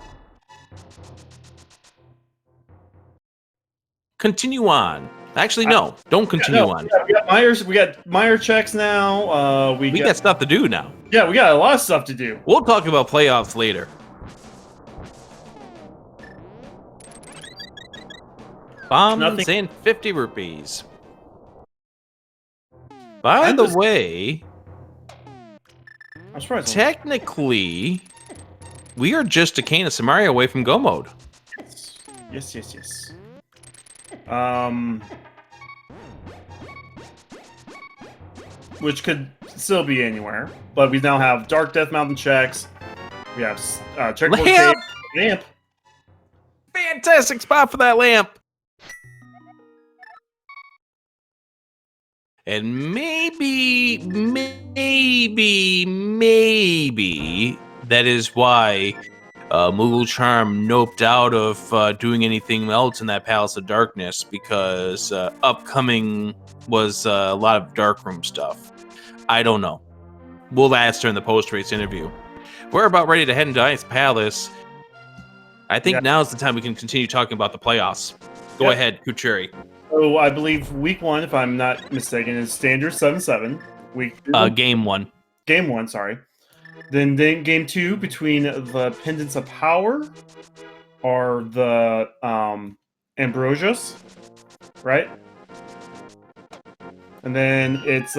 Continue on. Actually, no. Don't continue on. Yeah, we got Myers. We got Meyer checks now. We got stuff to do now. Yeah, we got a lot of stuff to do. We'll talk about playoffs later. Bombs and 50 rupees. By the way, I'm surprised. Technically, we are just a cane of Samaria away from go mode. Yes. Which could still be anywhere, but we now have Dark Death Mountain checks. We have checkpoint tape, lamp. Fantastic spot for that lamp. And maybe that is why mooglecharm noped out of doing anything else in that Palace of Darkness, because upcoming was a lot of darkroom stuff. I don't know. We'll ask her in the post-race interview. We're about ready to head into Ice Palace. I think now's the time we can continue talking about the playoffs. Go ahead, Kucheri. So I believe week 1, if I'm not mistaken, is standard 7-7. Week 2, game 1. Game 1, sorry. Then game 2 between the Pendants of Power or the Ambrosius, right? And then it's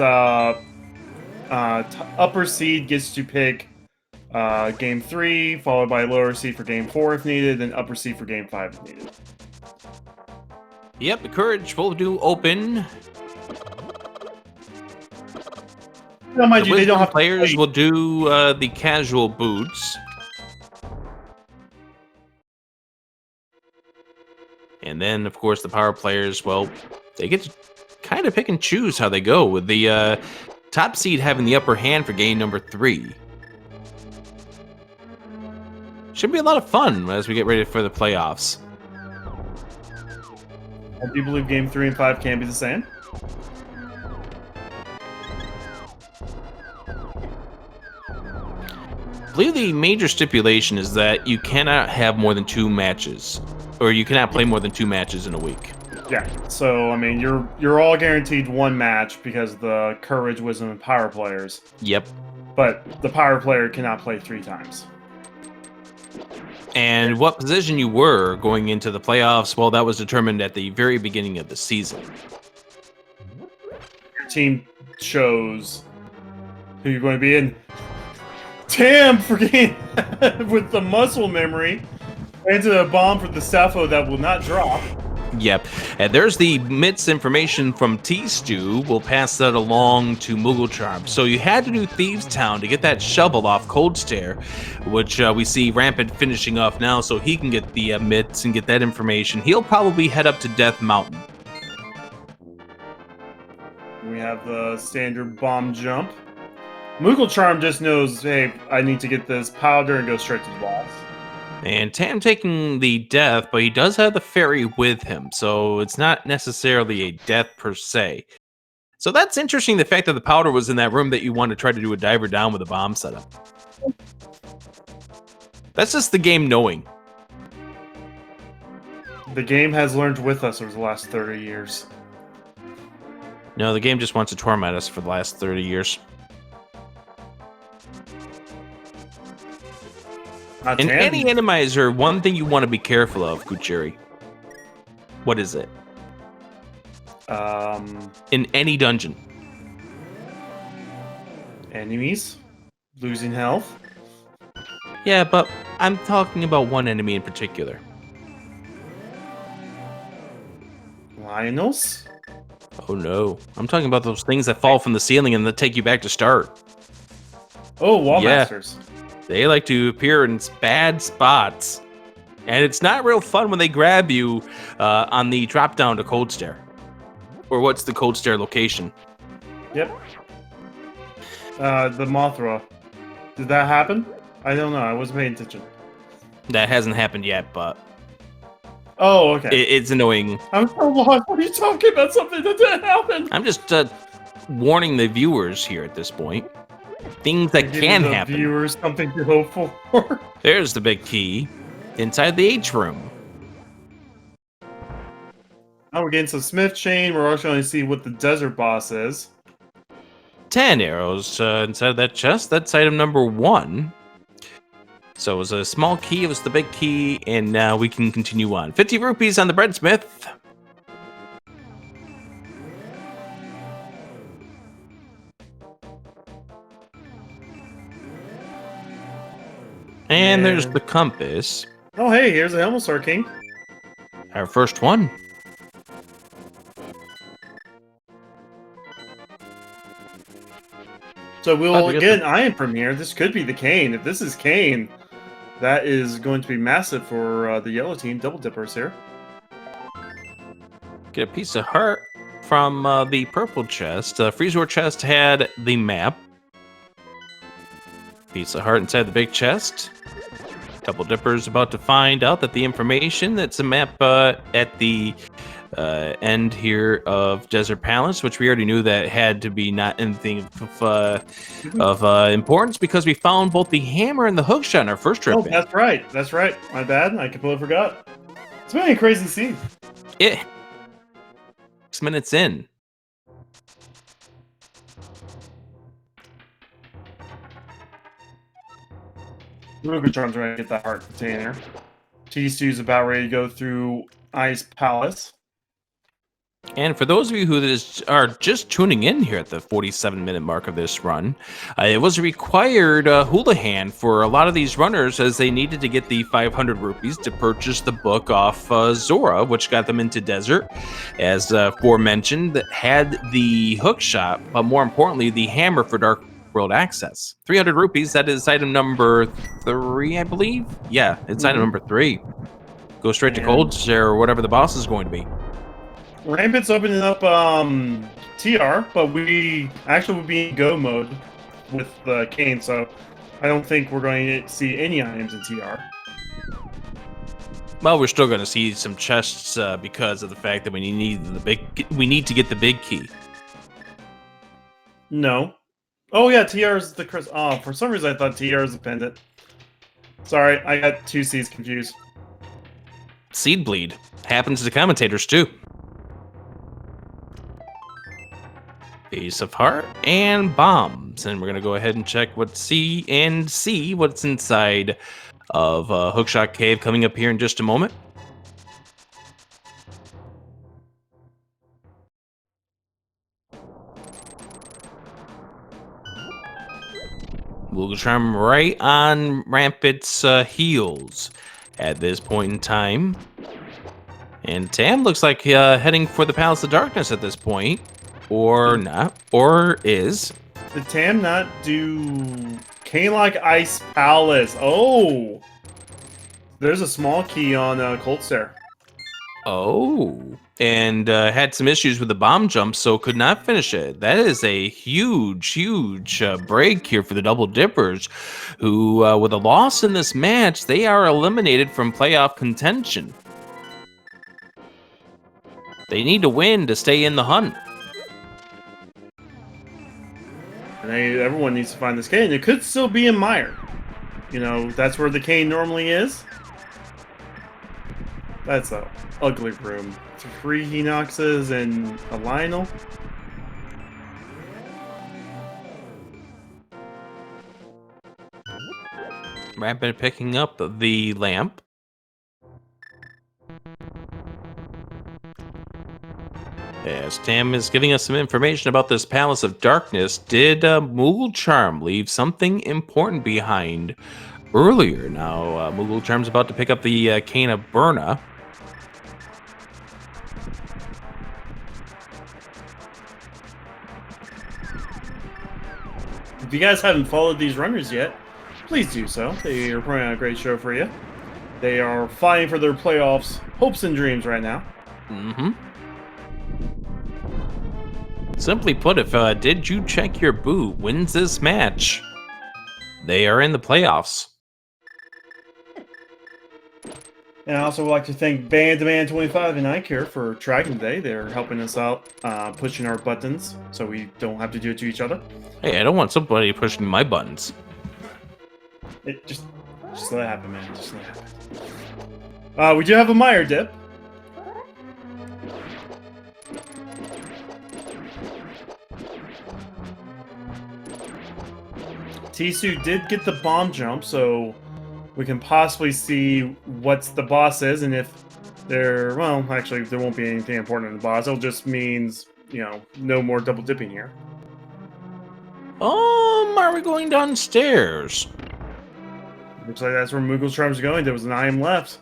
upper seed gets to pick game 3, followed by lower seed for game 4 if needed, then upper seed for game 5 if needed. Yep, the Courage will do open. No, mind you, they don't have players will do the casual boots. And then, of course, the power players, well, they get to kind of pick and choose how they go, with the top seed having the upper hand for game number 3. Should be a lot of fun as we get ready for the playoffs. I do believe game 3 and 5 can be the same. I believe the major stipulation is that you cannot have more than 2 matches, or you cannot play more than 2 matches in a week. Yeah. So I mean, you're all guaranteed one match because the courage, wisdom, and power players. Yep. But the power player cannot play 3 times. And what position you were going into the playoffs, well, that was determined at the very beginning of the season. Your team shows who you're going to be in. Tam forgetting with the muscle memory into a bomb for the Sappho that will not drop. Yep. And there's the MITS information from tstew. We'll pass that along to mooglecharm. So you had to do Thieves Town to get that shovel off Cold Stare, which we see Rampant finishing off now so he can get the MITS and get that information. He'll probably head up to Death Mountain. We have the standard bomb jump. mooglecharm just knows, hey, I need to get this powder and go straight to the boss. And Tam taking the death, but he does have the fairy with him, so it's not necessarily a death per se. So that's interesting, the fact that the powder was in that room that you want to try to do a diver down with a bomb setup. That's just the game knowing. The game has learned with us over the last 30 years. No, the game just wants to torment us for the last 30 years. In any randomizer, one thing you want to be careful of, Kuchiri. What is it? In any dungeon. Enemies losing health. Yeah, but I'm talking about one enemy in particular. Lionels? Oh no. I'm talking about those things that fall from the ceiling and that take you back to start. Oh, wall masters. They like to appear in bad spots. And it's not real fun when they grab you on the drop down to Cold Stare. Or what's the Cold Stare location? Yep. The Mothra. Did that happen? I don't know. I wasn't paying attention. That hasn't happened yet, but... Oh, okay. It's annoying. I'm so lost. What are you talking about? Something that didn't happen? I'm just warning the viewers here at this point. Things that can happen. Viewers something to hope for. There's the big key inside the H room. Now we're getting some Smith chain. We're also going to see what the desert boss is. 10 arrows inside that chest. That's item number 1. So it was a small key. It was the big key, and now we can continue on. 50 rupees on the breadsmith. And there's the compass. Oh, hey, here's the Helmstar King. Our first one. So we'll get an iron from here. This could be the Kane. If this is Kane, that is going to be massive for the yellow team. Double dippers here. Get a piece of heart from the purple chest. Freezor chest had the map. Piece of heart inside the big chest. Double dippers about to find out that the information that's a map at the end here of Desert Palace, which we already knew that had to be not anything of importance because we found both the hammer and the hookshot in our first trip. Oh, that's right. That's right. My bad. I completely forgot. It's been a crazy scene. 6 minutes in. mooglecharm's ready to get that heart container. tstew's about ready to go through Ice Palace. And for those of you who are just tuning in here at the 47-minute mark of this run, it was a required houlihan for a lot of these runners as they needed to get the 500 rupees to purchase the book off Zora, which got them into Desert, as aforementioned, that had the hook shot, but more importantly, the hammer for Dark World access. 300 rupees, that is item number 3, I believe? Yeah, it's item number 3. Go straight to Cold Stare or whatever the boss is going to be. Rampant's opening up TR, but we actually would be in go mode with the Kane, so I don't think we're going to see any items in TR. Well, we're still going to see some chests because of the fact that we need to get the big key. No. Oh yeah, TR is the Chris. Oh, for some reason I thought TR is the pendant. Sorry, I got two C's confused. Seed bleed happens to commentators too. Ace of Heart, and bombs. And we're going to go ahead and check see what's inside of Hookshot Cave coming up here in just a moment. mooglecharm right on Rampant's heels at this point in time. And Tam looks like heading for the Palace of Darkness at this point. Or not. Or is. Did Tam not do Cane-like Ice Palace? Oh! There's a small key on Cold Stare. Oh. And had some issues with the bomb jump, so could not finish it. That is a huge break here for the Double Dippers, who, with a loss in this match, they are eliminated from playoff contention. They need to win to stay in the hunt. And everyone needs to find this cane. It could still be in Mire. You know, that's where the cane normally is. That's a ugly room. 3 Hinoxes and a Lionel. Rampant picking up the lamp. As Tam is giving us some information about this Palace of Darkness, did mooglecharm leave something important behind earlier? Now, mooglecharm's about to pick up the Cane of Burna. If you guys haven't followed these runners yet, please do so. They are putting on a great show for you. They are fighting for their playoffs hopes and dreams right now. Mm-hmm. Simply put, if Did You Check Your Boot wins this match, they are in the playoffs. And I also would like to thank BandDemand25 and iCare for tracking today. They're helping us out, pushing our buttons so we don't have to do it to each other. Hey, I don't want somebody pushing my buttons. Just let it happen, man. Just let it happen. We do have a Mire dip. Tstew did get the bomb jump, so we can possibly see what the boss is, and if there, well, actually, there won't be anything important in the boss. It'll just means, you know, no more double dipping here. Are we going downstairs? Looks like that's where mooglecharm's going. There was an item left.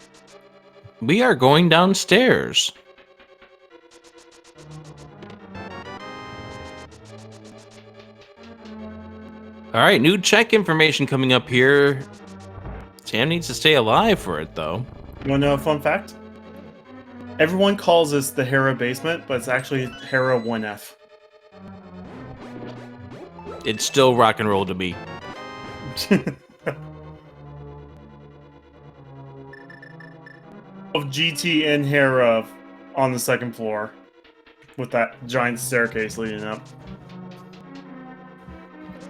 We are going downstairs. All right, new check information coming up here. Tam needs to stay alive for it, though. You want to know a fun fact? Everyone calls this the Hera basement, but it's actually Hera 1F. It's still rock and roll to me. Of GT and Hera on the second floor with that giant staircase leading up.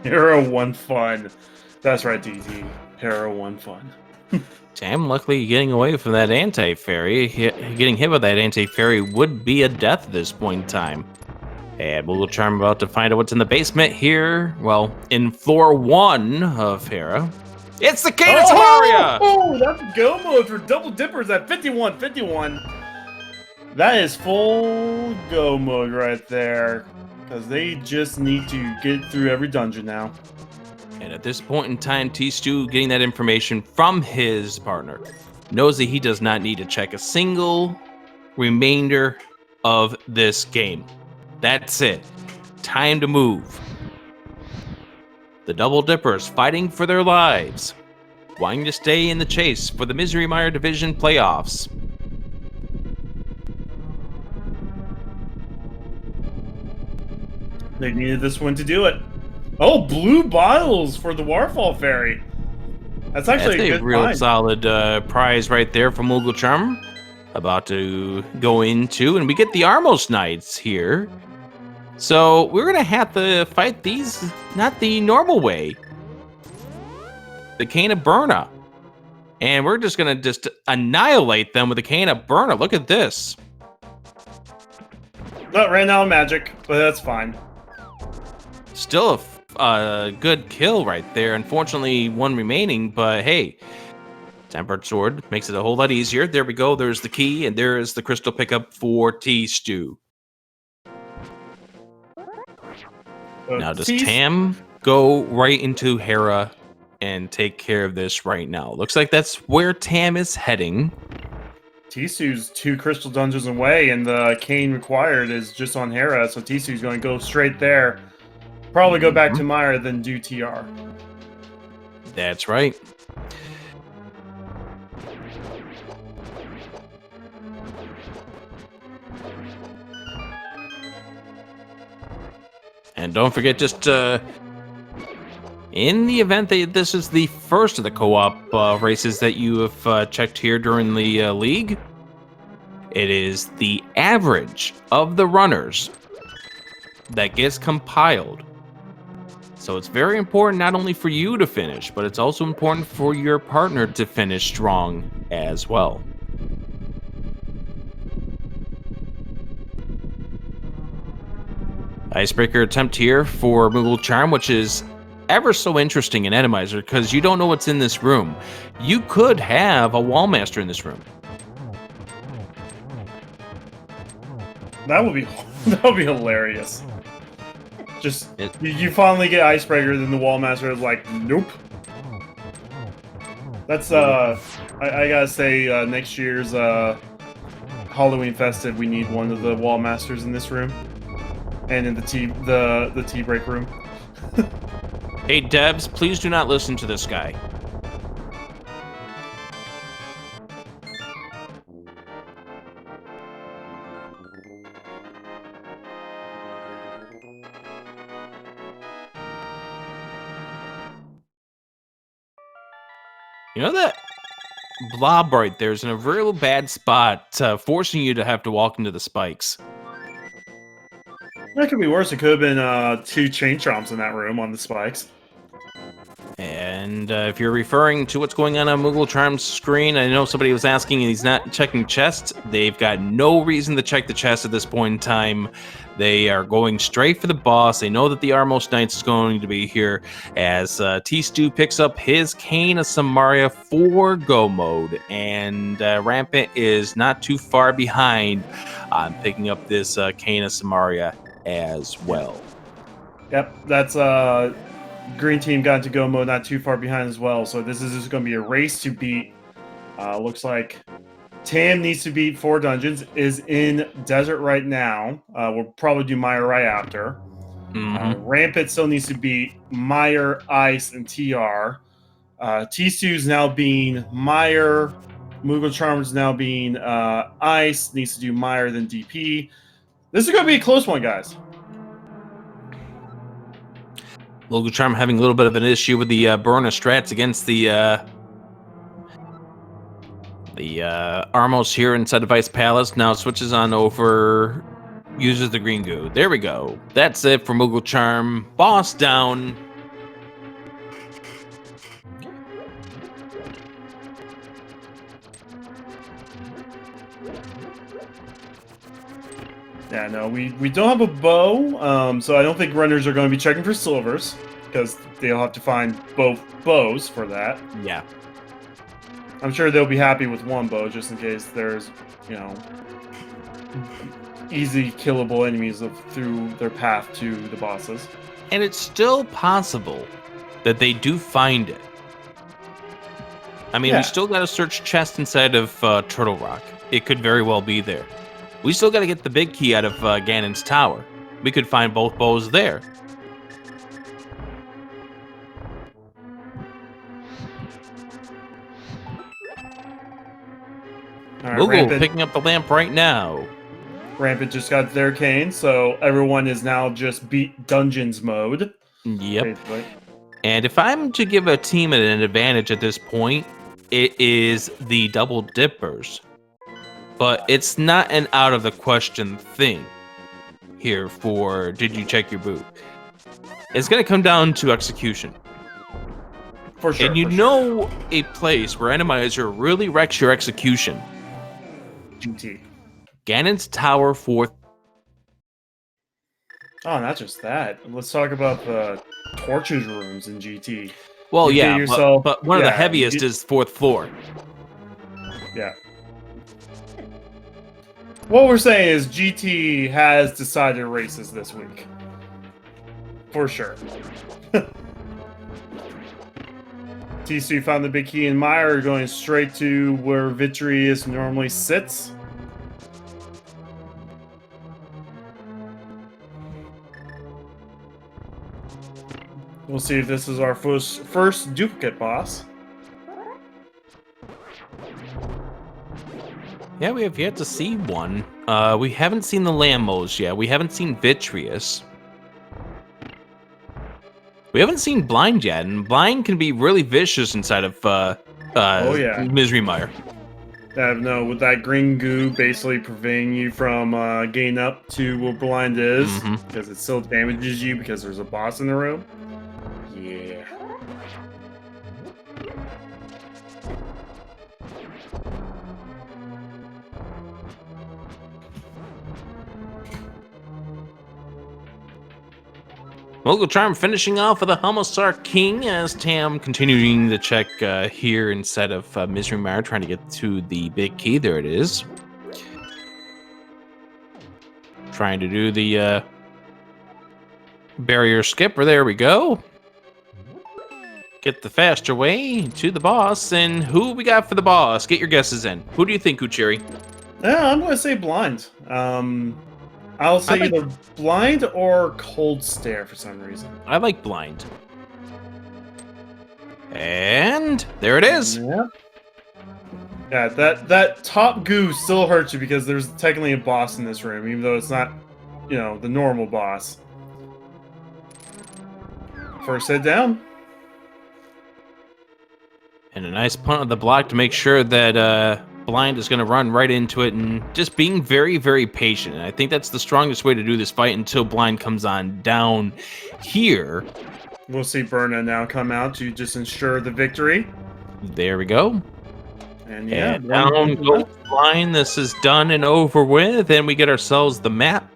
Hera 1 fun. That's right, DT. Hera 1 fun. Tam, luckily getting away from that anti-fairy. Getting hit with that anti-fairy would be a death at this point in time. And mooglecharm about to find out what's in the basement here. Well, in floor 1 of Hera. It's the Cane of Taria! Oh, that's go mode for Double Dippers at 51-51. That is full go mode right there. Because they just need to get through every dungeon now. And at this point in time, tstew, getting that information from his partner, knows that he does not need to check a single remainder of this game. That's it. Time to move. The Double Dippers fighting for their lives, wanting to stay in the chase for the Misery Mire Division playoffs. They needed this one to do it. Oh, blue bottles for the Warfall Fairy. That's actually a good real find. solid prize right there from mooglecharm. About to go into, and we get the Armos Knights here. So we're gonna have to fight these not the normal way. The Cane of Burna. And we're just gonna annihilate them with the Cane of Burna. Look at this. Not ran out of magic, but that's fine. Still a good kill right there. Unfortunately, one remaining, but hey, Tempered Sword makes it a whole lot easier. There we go. There's the key, and there is the crystal pickup for tstew. Now, does Tam go right into Hera and take care of this right now? Looks like that's where Tam is heading. tstew's 2 crystal dungeons away, and the cane required is just on Hera, so tstew's going to go straight there. Probably go back to Meyer, then do TR. That's right. And don't forget, just in the event that this is the first of the co-op races that you have checked here during the league, it is the average of the runners that gets compiled. So it's very important not only for you to finish, but it's also important for your partner to finish strong as well. Icebreaker attempt here for mooglecharm, which is ever so interesting in Randomizer because you don't know what's in this room. You could have a wall master in this room. That would be hilarious. Just you finally get Icebreaker, then the wall master is like, nope. That's I gotta say, next year's Halloween festive, we need one of the wall masters in this room. And in the tea break room. Hey Debs, please do not listen to this guy. You know that blob right there is in a real bad spot, forcing you to have to walk into the spikes. That could be worse. It could have been 2 chain chomps in that room on the spikes. And if you're referring to what's going on mooglecharm's screen, I know somebody was asking and he's not checking chest. They've got no reason to check the chest at this point in time. They are going straight for the boss. They know that the Armos Knights is going to be here as tstew picks up his Cane of Samaria for go mode. And Rampant is not too far behind on picking up this Cane of Samaria as well. Yep, that's green team got into go mode not too far behind as well. So this is just going to be a race to beat. Looks like Tam needs to beat 4 dungeons, is in desert right now. We'll probably do Meyer right after. Rampant still needs to beat Meyer, Ice, and TR. tstew's now being Meyer. mooglecharm's now being Ice. Needs to do Meyer, then DP. This is going to be a close one, guys. mooglecharm having a little bit of an issue with the burner strats against the Armos here inside the Vice Palace. Now switches on over, uses the green goo. There we go. That's it for mooglecharm. Boss down. Yeah, no, we don't have a bow, so I don't think runners are going to be checking for silvers, because they'll have to find both bows for that. Yeah. I'm sure they'll be happy with 1 bow, just in case there's, you know, easy killable enemies through their path to the bosses. And it's still possible that they do find it. I mean, we still got to search chest inside of Turtle Rock. It could very well be there. We still got to get the big key out of Ganon's tower. We could find both bows there. Moogle picking up the lamp right now. Rampant just got their cane, so everyone is now just beat dungeons mode. Yep. Basically. And if I'm to give a team an advantage at this point, it is the double dippers. But it's not an out of the question thing here for did you check your boot. It's going to come down to execution. For sure. And you know a place where Randomizer really wrecks your execution. GT. Ganon's Tower 4. Oh, not just that. Let's talk about the torture rooms in GT. Well, You get yeah, yourself, but one of the yeah, heaviest is 4th floor. yeah. What we're saying is GT has decided races this week. For sure. tstew found the big key in Meyer, going straight to where Vitreous normally sits. We'll see if this is our first duplicate boss. Yeah, we have yet to see one. We haven't seen the Lambos yet. We haven't seen Vitreous. We haven't seen Blind yet, and Blind can be really vicious inside of Oh yeah, Misery Mire. No, with that green goo basically preventing you from getting up to where Blind is, because it still damages you because there's a boss in the room. Yeah. mooglecharm finishing off with the Homosar King as Tam continuing to check here instead of Misery Mire, trying to get to the big key. There it is. Trying to do the barrier skipper. There we go. Get the faster way to the boss. And who we got for the boss? Get your guesses in. Who do you think, Uchiri? Yeah, I'm going to say Blind. I'll say either Blind or Cold Stare for some reason. I like Blind. And there it is. Yeah. Yeah, that top goo still hurts you because there's technically a boss in this room, even though it's not, you know, the normal boss. First head down. And a nice punt of the block to make sure that Blind is going to run right into it, and just being very, very patient. And I think that's the strongest way to do this fight until Blind comes on down here. We'll see Berna now come out to just ensure the victory. There we go. And yeah, and down goes Blind. This is done and over with, and we get ourselves the map.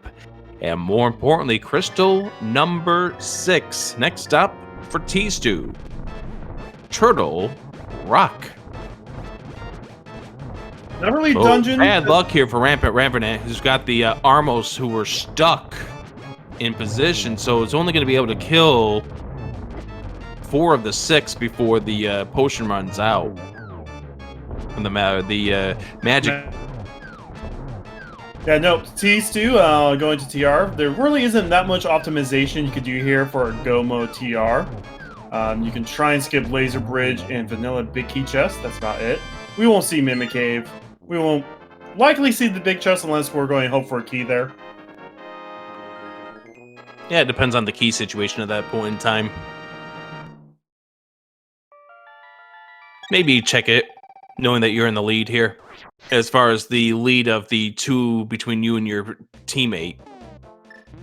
And more importantly, crystal number 6. Next up for tstew, Turtle Rock. Not really dungeon. Bad luck here for RampantRevenant, who's got the Armos who were stuck in position, so it's only going to be able to kill 4 of the 6 before the potion runs out. And the magic. Yeah, no, tstew, going to TR. There really isn't that much optimization you could do here for a Go mode TR. You can try and skip Laser Bridge and Vanilla Big Key Chest. That's about it. We won't see Mimic Cave. We won't likely see the big chest unless we're going to hope for a key there. Yeah, it depends on the key situation at that point in time. Maybe check it, knowing that you're in the lead here. As far as the lead of the 2 between you and your teammate.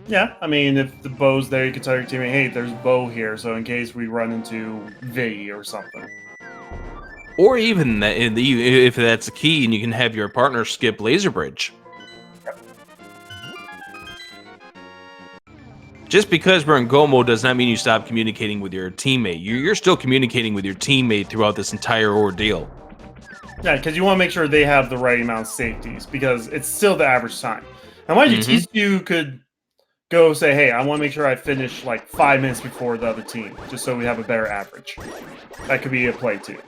Yeah, I mean, if the bow's there, you can tell your teammate, hey, there's bow here, so in case we run into V or something. Or even that, if that's a key, and you can have your partner skip Laser Bridge. Just because we're in Go mode does not mean you stop communicating with your teammate. You're still communicating with your teammate throughout this entire ordeal. Yeah, because you want to make sure they have the right amount of safeties, because it's still the average time. Now, mind you, tstew could go say, hey, I want to make sure I finish like 5 minutes before the other team, just so we have a better average. That could be a play too.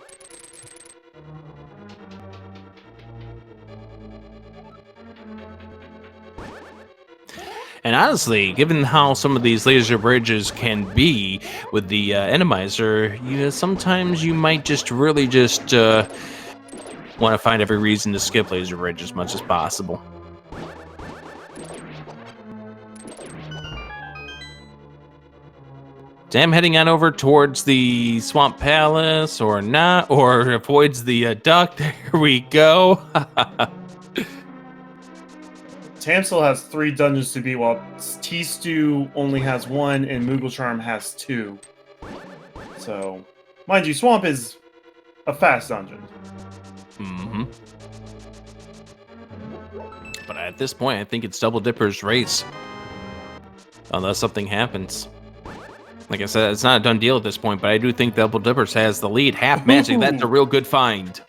And honestly, given how some of these laser bridges can be with the Randomizer, sometimes you might just really just want to find every reason to skip laser bridge as much as possible. Sam heading on over towards the Swamp Palace, or not, or avoids the duck. There we go. Tam still has 3 dungeons to beat, while tstew only has 1 and mooglecharm has 2. So, mind you, Swamp is a fast dungeon. But at this point, I think it's Double Dipper's race. Unless something happens. Like I said, it's not a done deal at this point, but I do think Double Dippers has the lead. Half magic, that's a real good find.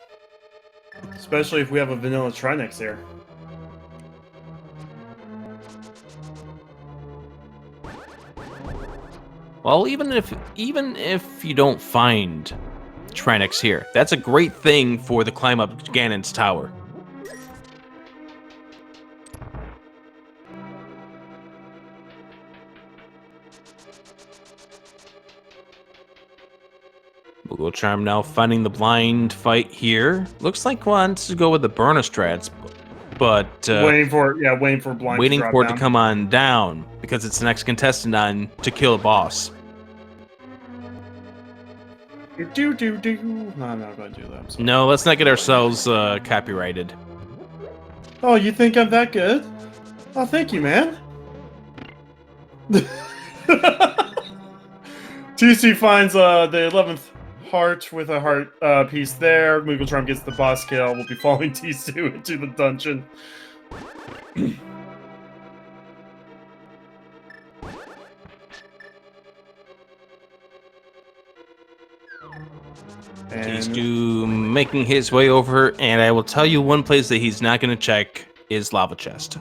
Especially if we have a vanilla Trinex here. Well, even if you don't find Trinex here, that's a great thing for the climb up Ganon's tower. mooglecharm now finding the blind fight here. Looks like wants to go with the burner strats, but waiting for blind. Waiting to for it down. to come on down because it's the next contestant on to kill a boss. Do. No, I'm not going to do that. No, let's not get ourselves copyrighted. Oh, you think I'm that good? Oh, thank you, man. TC finds the 11th heart with a heart piece there. mooglecharm gets the boss kill. We'll be following Tsu into the dungeon. Tsu making his way over, and I will tell you one place that he's not going to check is Lava Chest.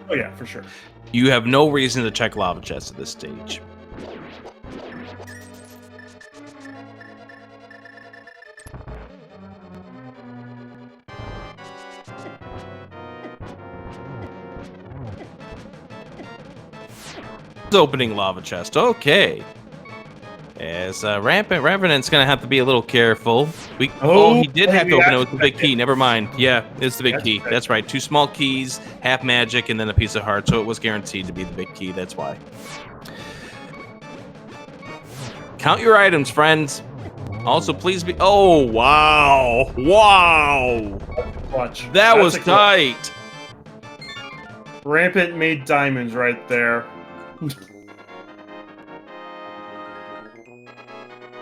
Oh yeah, for sure. You have no reason to check Lava Chest at this stage. Opening Lava Chest, okay. As RampantRevenant's gonna have to be a little careful. He did have to open it with the big key. Never mind. Yeah, it's the big key. That's right. 2 small keys, half magic, and then a piece of heart. So it was guaranteed to be the big key. That's why. Count your items, friends. Also, please be. Oh wow! Wow! Watch. That was tight. Rampant made diamonds right there.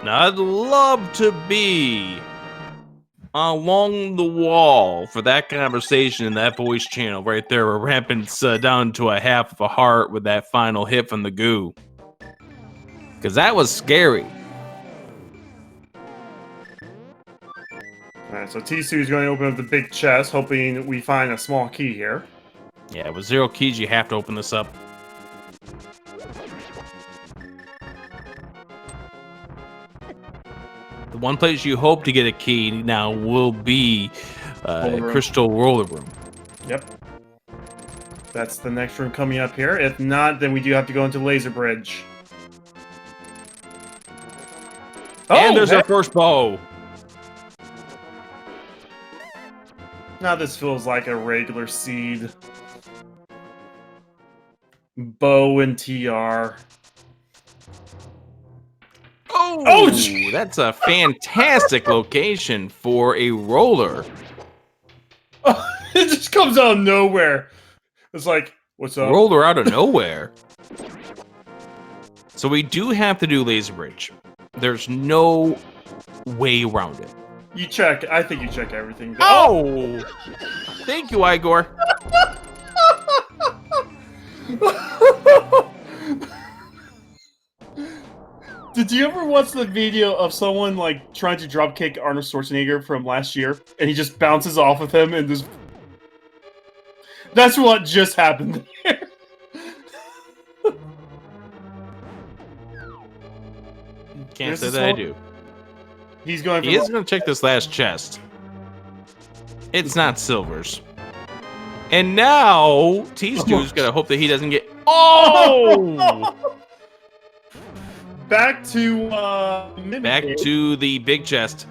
Now, I'd love to be along the wall for that conversation in that voice channel right there where Rampant's down to a half of a heart with that final hit from the goo. Because that was scary. Alright, so Tsu is going to open up the big chest, hoping we find a small key here. Yeah, with 0 keys, you have to open this up. The one place you hope to get a key now will be Crystal Roller Room. Yep. That's the next room coming up here. If not, then we do have to go into Laser Bridge. And there's our first bow. Now this feels like a regular seed. Bow and TR. Oh, that's a fantastic location for a roller. It just comes out of nowhere. It's like, what's up? Roller out of nowhere. So we do have to do Laser Bridge. There's no way around it. You check. I think you check everything. Oh! Thank you, Igor. Did you ever watch the video of someone like trying to dropkick Arnold Schwarzenegger from last year, and he just bounces off of him and just? That's what just happened there. Can't say that I do. He's going. He is going to check this last chest. It's not silvers. And now Tstu's going to hope that he doesn't get. Oh! Back to the big chest.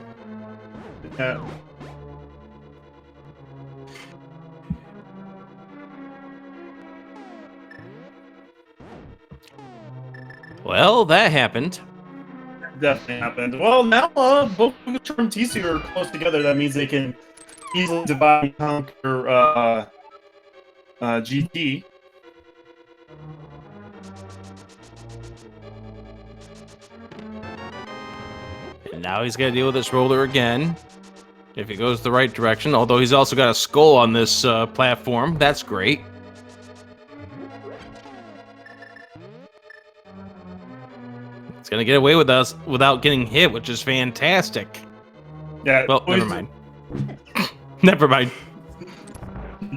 Well, that happened. Definitely happened. Well, now both mooglecharm and Tsu are close together. That means they can easily divide and conquer GT. And now he's got to deal with this roller again. If he goes the right direction, although he's also got a skull on this platform. That's great. It's gonna get away with us without getting hit, which is fantastic. Yeah. Well, never mind. Never mind.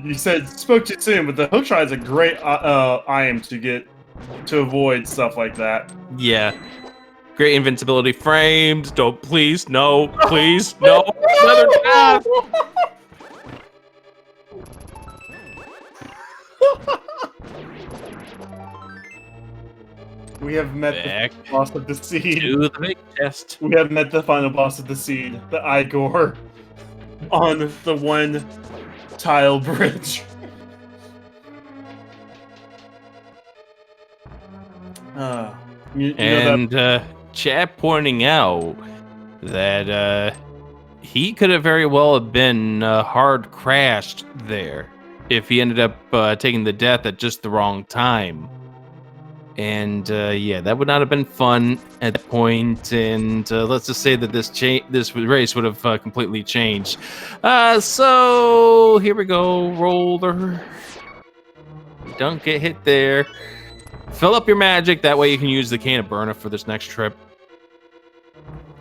You said spoke too soon, but the hook shot is a great item to avoid stuff like that. Yeah. Great invincibility framed. Don't please, no, please, no. Another death. We have met the boss of the seed. To the big chest. We have met the final boss of the seed, the Igor, on the one tile bridge. Chad pointing out that he could have very well have been hard crashed there if he ended up taking the death at just the wrong time. And yeah, that would not have been fun at that point. And let's just say that this race would have completely changed. So here we go, roller. Don't get hit there. Fill up your magic. That way you can use the can of Burna for this next trip.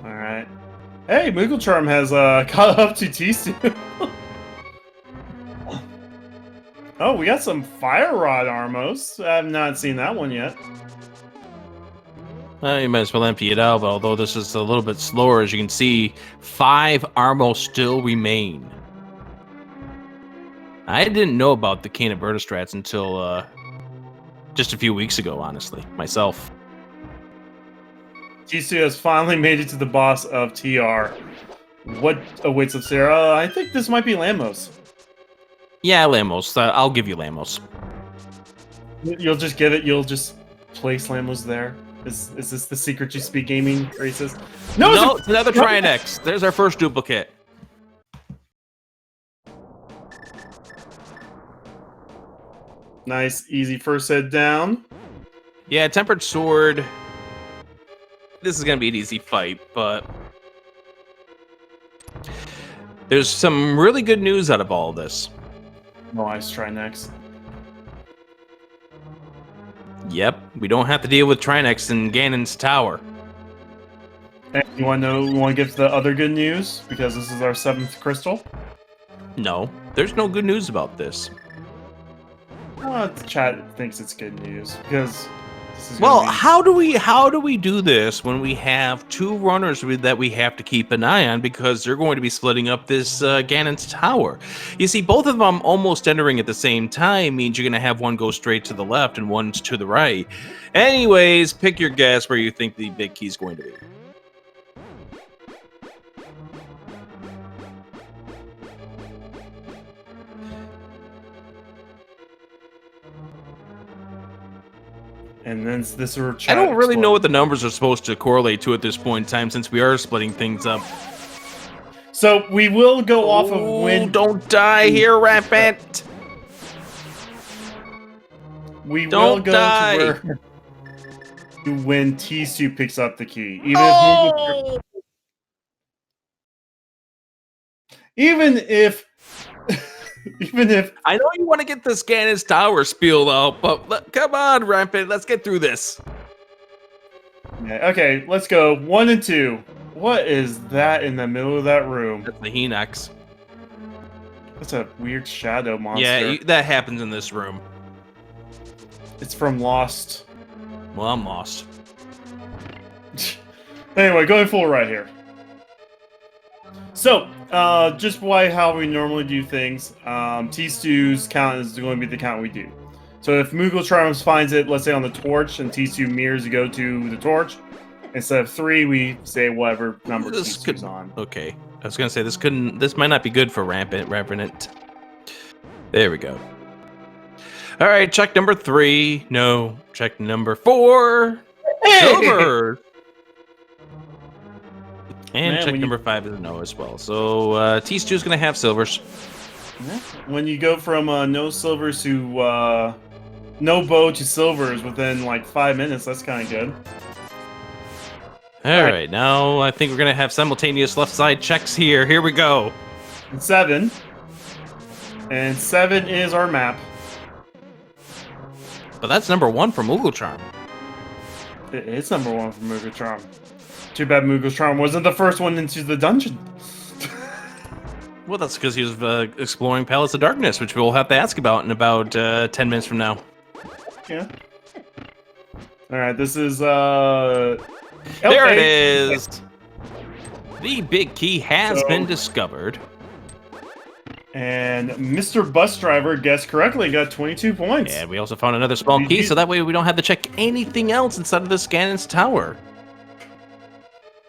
All right. Hey, mooglecharm has caught up to tstew. Oh, we got some Fire Rod Armos. I have not seen that one yet. You might as well empty it out, although this is a little bit slower. As you can see, 5 Armos still remain. I didn't know about the Cane of Berta strats until just a few weeks ago, honestly, myself. tstew has finally made it to the boss of TR. What awaits us there? I think this might be Lamos. Yeah, Lamos. I'll give you Lamos. You'll just give it. You'll just place Lamos there. Is this the secret to SpeedGaming races? No, it's another Trinex. There's our first duplicate. Nice, easy first head down. Yeah, Tempered Sword. This is gonna be an easy fight, but there's some really good news out of all this. Nice, try next. Yep, we don't have to deal with Trinex in Ganon's tower. And you want to give the other good news because this is our 7th crystal? No, there's no good news about this. The chat thinks it's good news because this is well, how do we do this when we have 2 runners that we have to keep an eye on because they're going to be splitting up this Ganon's tower? You see, both of them almost entering at the same time means you're going to have one go straight to the left and one to the right. Anyways, pick your guess where you think the big key is going to be. And then this I don't really know what the numbers are supposed to correlate to at this point in time since we are splitting things up. So we will go off of when... Don't die here, Rampant! We don't will go die. to where... when tstew picks up the key. Even if I know you want to get this Ganon's tower spiel out, but come on, Rampant, let's get through this. Yeah, okay, let's go. 1 and 2. What is that in the middle of that room? That's the Hinox. That's a weird shadow monster. Yeah, that happens in this room. It's from Lost. Well, I'm lost. Anyway, going full right here. So, just how we normally do things, tstew's count is going to be the count we do. So if mooglecharm finds it, let's say on the torch, and tstew mirrors to go to the torch, instead of 3, we say whatever number tstew's on. Okay, I was gonna say this might not be good for Revenant. There we go. All right, check number 3. No, check number 4. Hey! Silver. And Man, check number 5 is a no as well. So tstew's gonna have silvers. When you go from no silvers to no bow to silvers within like 5 minutes, that's kind of good. All right, now I think we're gonna have simultaneous left side checks here. Here we go. 7. And 7 is our map. But that's number 1 for mooglecharm. It's number 1 for mooglecharm. Too bad mooglecharm wasn't the first one into the dungeon. Well, that's because he was exploring Palace of Darkness, which we'll have to ask about in about 10 minutes from now. Yeah. All right, this is there it is. The big key has been discovered. And Mr. Bus Driver guessed correctly, got 22 points. And we also found another small key, so that way we don't have to check anything else inside of this Ganon's tower.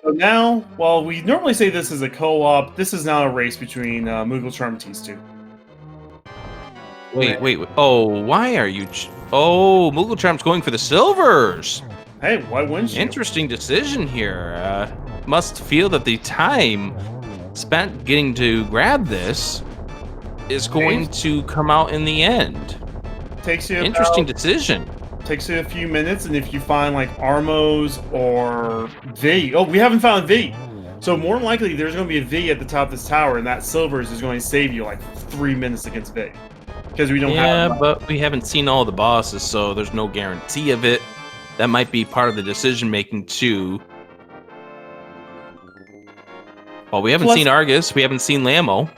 So now, while we normally say this is a co-op, this is now a race between mooglecharm and tstew. Wait. Oh, why are you... Oh, mooglecharm's going for the silvers. Hey, why wouldn't you? Interesting decision here. Must feel that the time spent getting to grab this is going to come out in the end. Takes you Interesting decision. Takes you a few minutes, and if you find like Armos or V, we haven't found V. So more than likely, there's going to be a V at the top of this tower, and that silvers is going to save you like 3 minutes against V, because we don't have. Yeah, but we haven't seen all the bosses, so there's no guarantee of it. That might be part of the decision making too. Well, we haven't seen Argus. We haven't seen Lamo.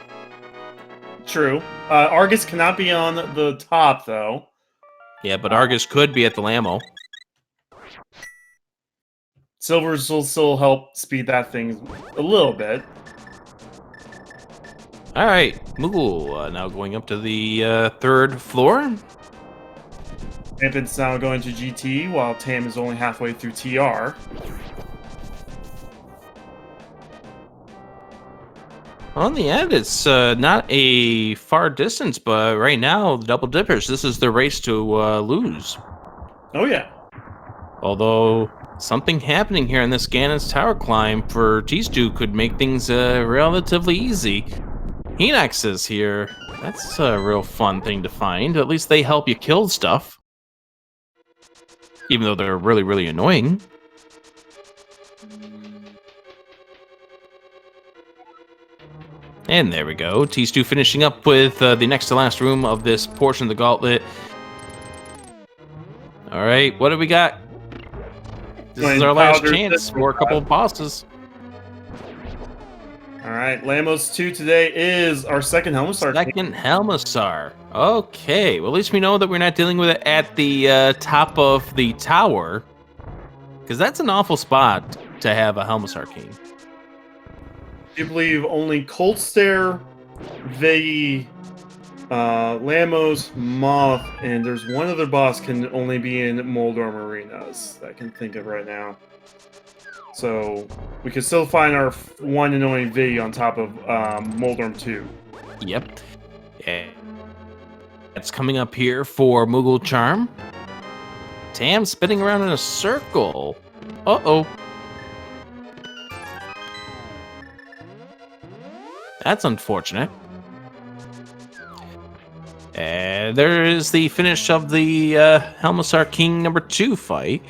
True. Argus cannot be on the top, though. Yeah, but Argus could be at the Lamo. Silvers will still help speed that thing a little bit. All right, Moogle now going up to the 3rd floor. Rampant's now going to GT, while Tam is only halfway through TR. On the end, it's not a far distance, but right now, the Double Dippers, this is the race to lose. Oh, yeah. Although, something happening here in this Ganon's Tower climb for tstew could make things relatively easy. Enox is here. That's a real fun thing to find. At least they help you kill stuff. Even though they're really, really annoying. And there we go. tstew finishing up with the next to last room of this portion of the gauntlet. All right, what do we got? This is our last chance for a couple of bosses. All right, Lamos 2 today is our second Helmsar. Second Helmsar. Okay, well, at least we know that we're not dealing with it at the top of the tower. Because that's an awful spot to have a Helmsar King. I believe only Cold Stare, Vegi, Lamos, Moth, and there's one other boss can only be in Moldorm arenas that I can think of right now. So we can still find our one and only Vegi on top of Moldorm 2. Yep. And that's coming up here for mooglecharm. Tam spinning around in a circle. Uh-oh. That's unfortunate. And there is the finish of the Helmsar King number 2 fight.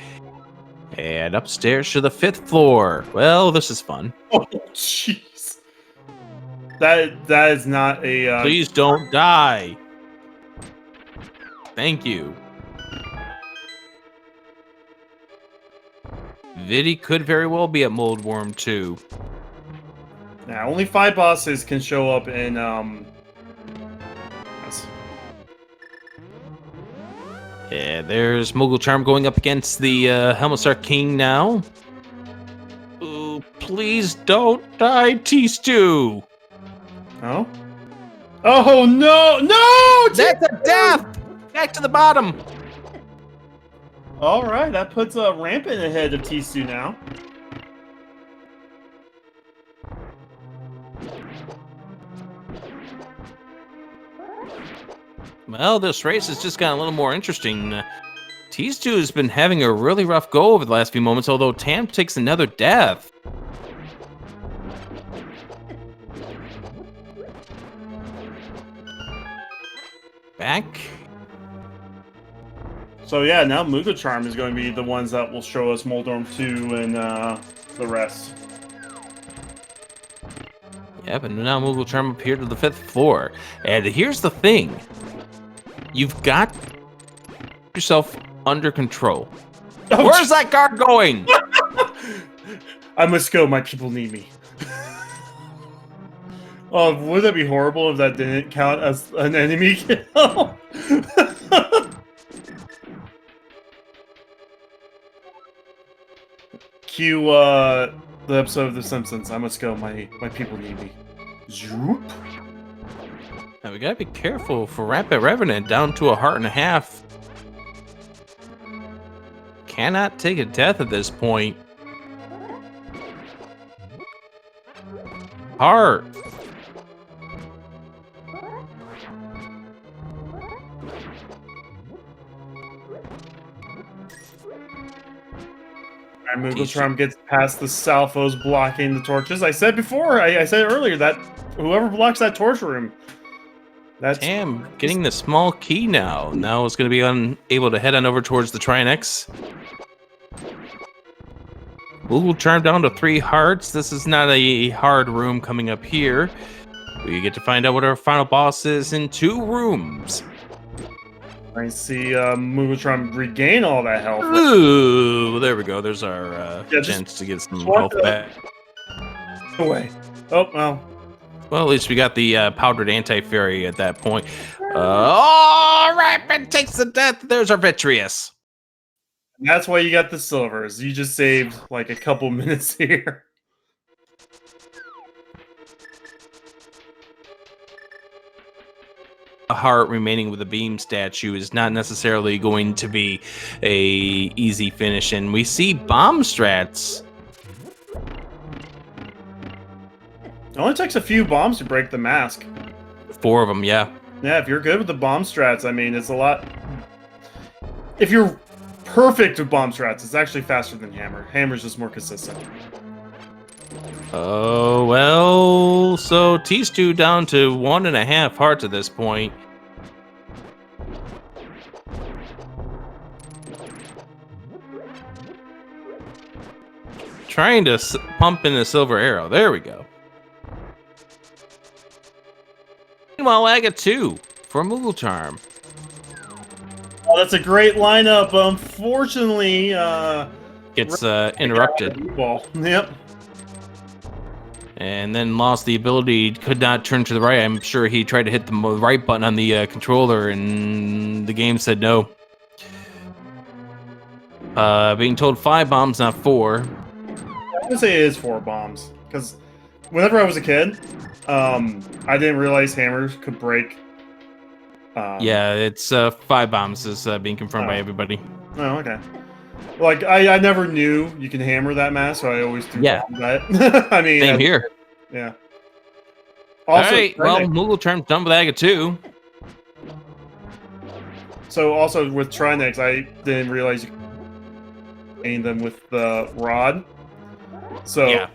And upstairs to the 5th floor. Well, this is fun. Oh, jeez. That is not a... Please don't die. Thank you. Viddy could very well be at Moldworm 2. Now, only 5 bosses can show up in, Yeah, there's mooglecharm going up against the Helmsar King now. Ooh, please don't die, tstew. Oh? Oh, no! No! That's a death! Back to the bottom. All right, that puts Rampant ahead of tstew now. Well, this race has just gotten a little more interesting. tstew has been having a really rough go over the last few moments, although Tam takes another death. Back. So yeah, now mooglecharm is going to be the ones that will show us Moldorm 2 and the rest. Yeah, but now mooglecharm appeared to the 5th floor. And here's the thing. You've got yourself under control. Oh, Where's that guard going? I must go. My people need me. Oh, would that be horrible if that didn't count as an enemy kill? Cue the episode of The Simpsons. I must go. My people need me. Zoop. Now we gotta be careful for RampantRevenant down to 1.5 hearts. Cannot take a death at this point. Heart. mooglecharm gets past the Salfos blocking the torches. I said before, I said earlier that whoever blocks that torch room, that's Damn, getting the small key now. Now it's going to be unable to head on over towards the Trinex. Mooglecharm down to 3 hearts. This is not a hard room coming up here. We get to find out what our final boss is in 2 rooms. I see mooglecharm regain all that health. Ooh, there we go. There's our chance to get some health back. Away. Oh, well. Well, at least we got the powdered anti-fairy at that point. Oh, Rampant takes the death. There's our Vitreous. And that's why you got the silvers. You just saved like a couple minutes here. A heart remaining with a beam statue is not necessarily going to be a easy finish, and we see bomb strats. It only takes a few bombs to break the mask. 4 of them, yeah. Yeah, if you're good with the bomb strats, I mean, it's a lot. If you're perfect with bomb strats, it's actually faster than Hammer. Hammer's just more consistent. Oh, well, so tstew down to 1.5 hearts at this point. Trying to pump in the silver arrow. There we go. Meanwhile, I got 2 for mooglecharm. Oh, that's a great lineup. Unfortunately, Gets interrupted. Ball. Yep. And then lost the ability, could not turn to the right. I'm sure he tried to hit the right button on the controller, and the game said no. Being told 5 bombs, not 4. I would say it is 4 bombs, because whenever I was a kid, I didn't realize hammers could break. Yeah, it's 5 bombs is being confirmed by everybody. Oh, okay. Like, I never knew you can hammer that mass, so I always threw bombs at it. I mean, same here. Yeah. Also, all right, well, mooglecharm's done with Aga 2. So, also with Trinex, I didn't realize you could aim them with the rod. So, Yeah.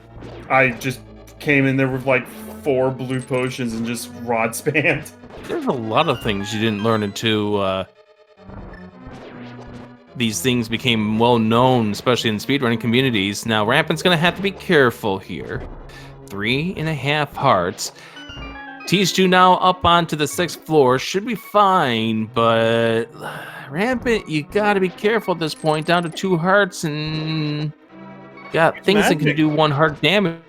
I just came in there with like 4 blue potions and just rod spammed. There's a lot of things you didn't learn until these things became well known, especially in speedrunning communities. Now, Rampant's going to have to be careful here. 3.5 hearts. tstew now up onto the 6th floor. Should be fine, but Rampant, you got to be careful at this point. Down to 2 hearts and got things that can do 1 heart damage.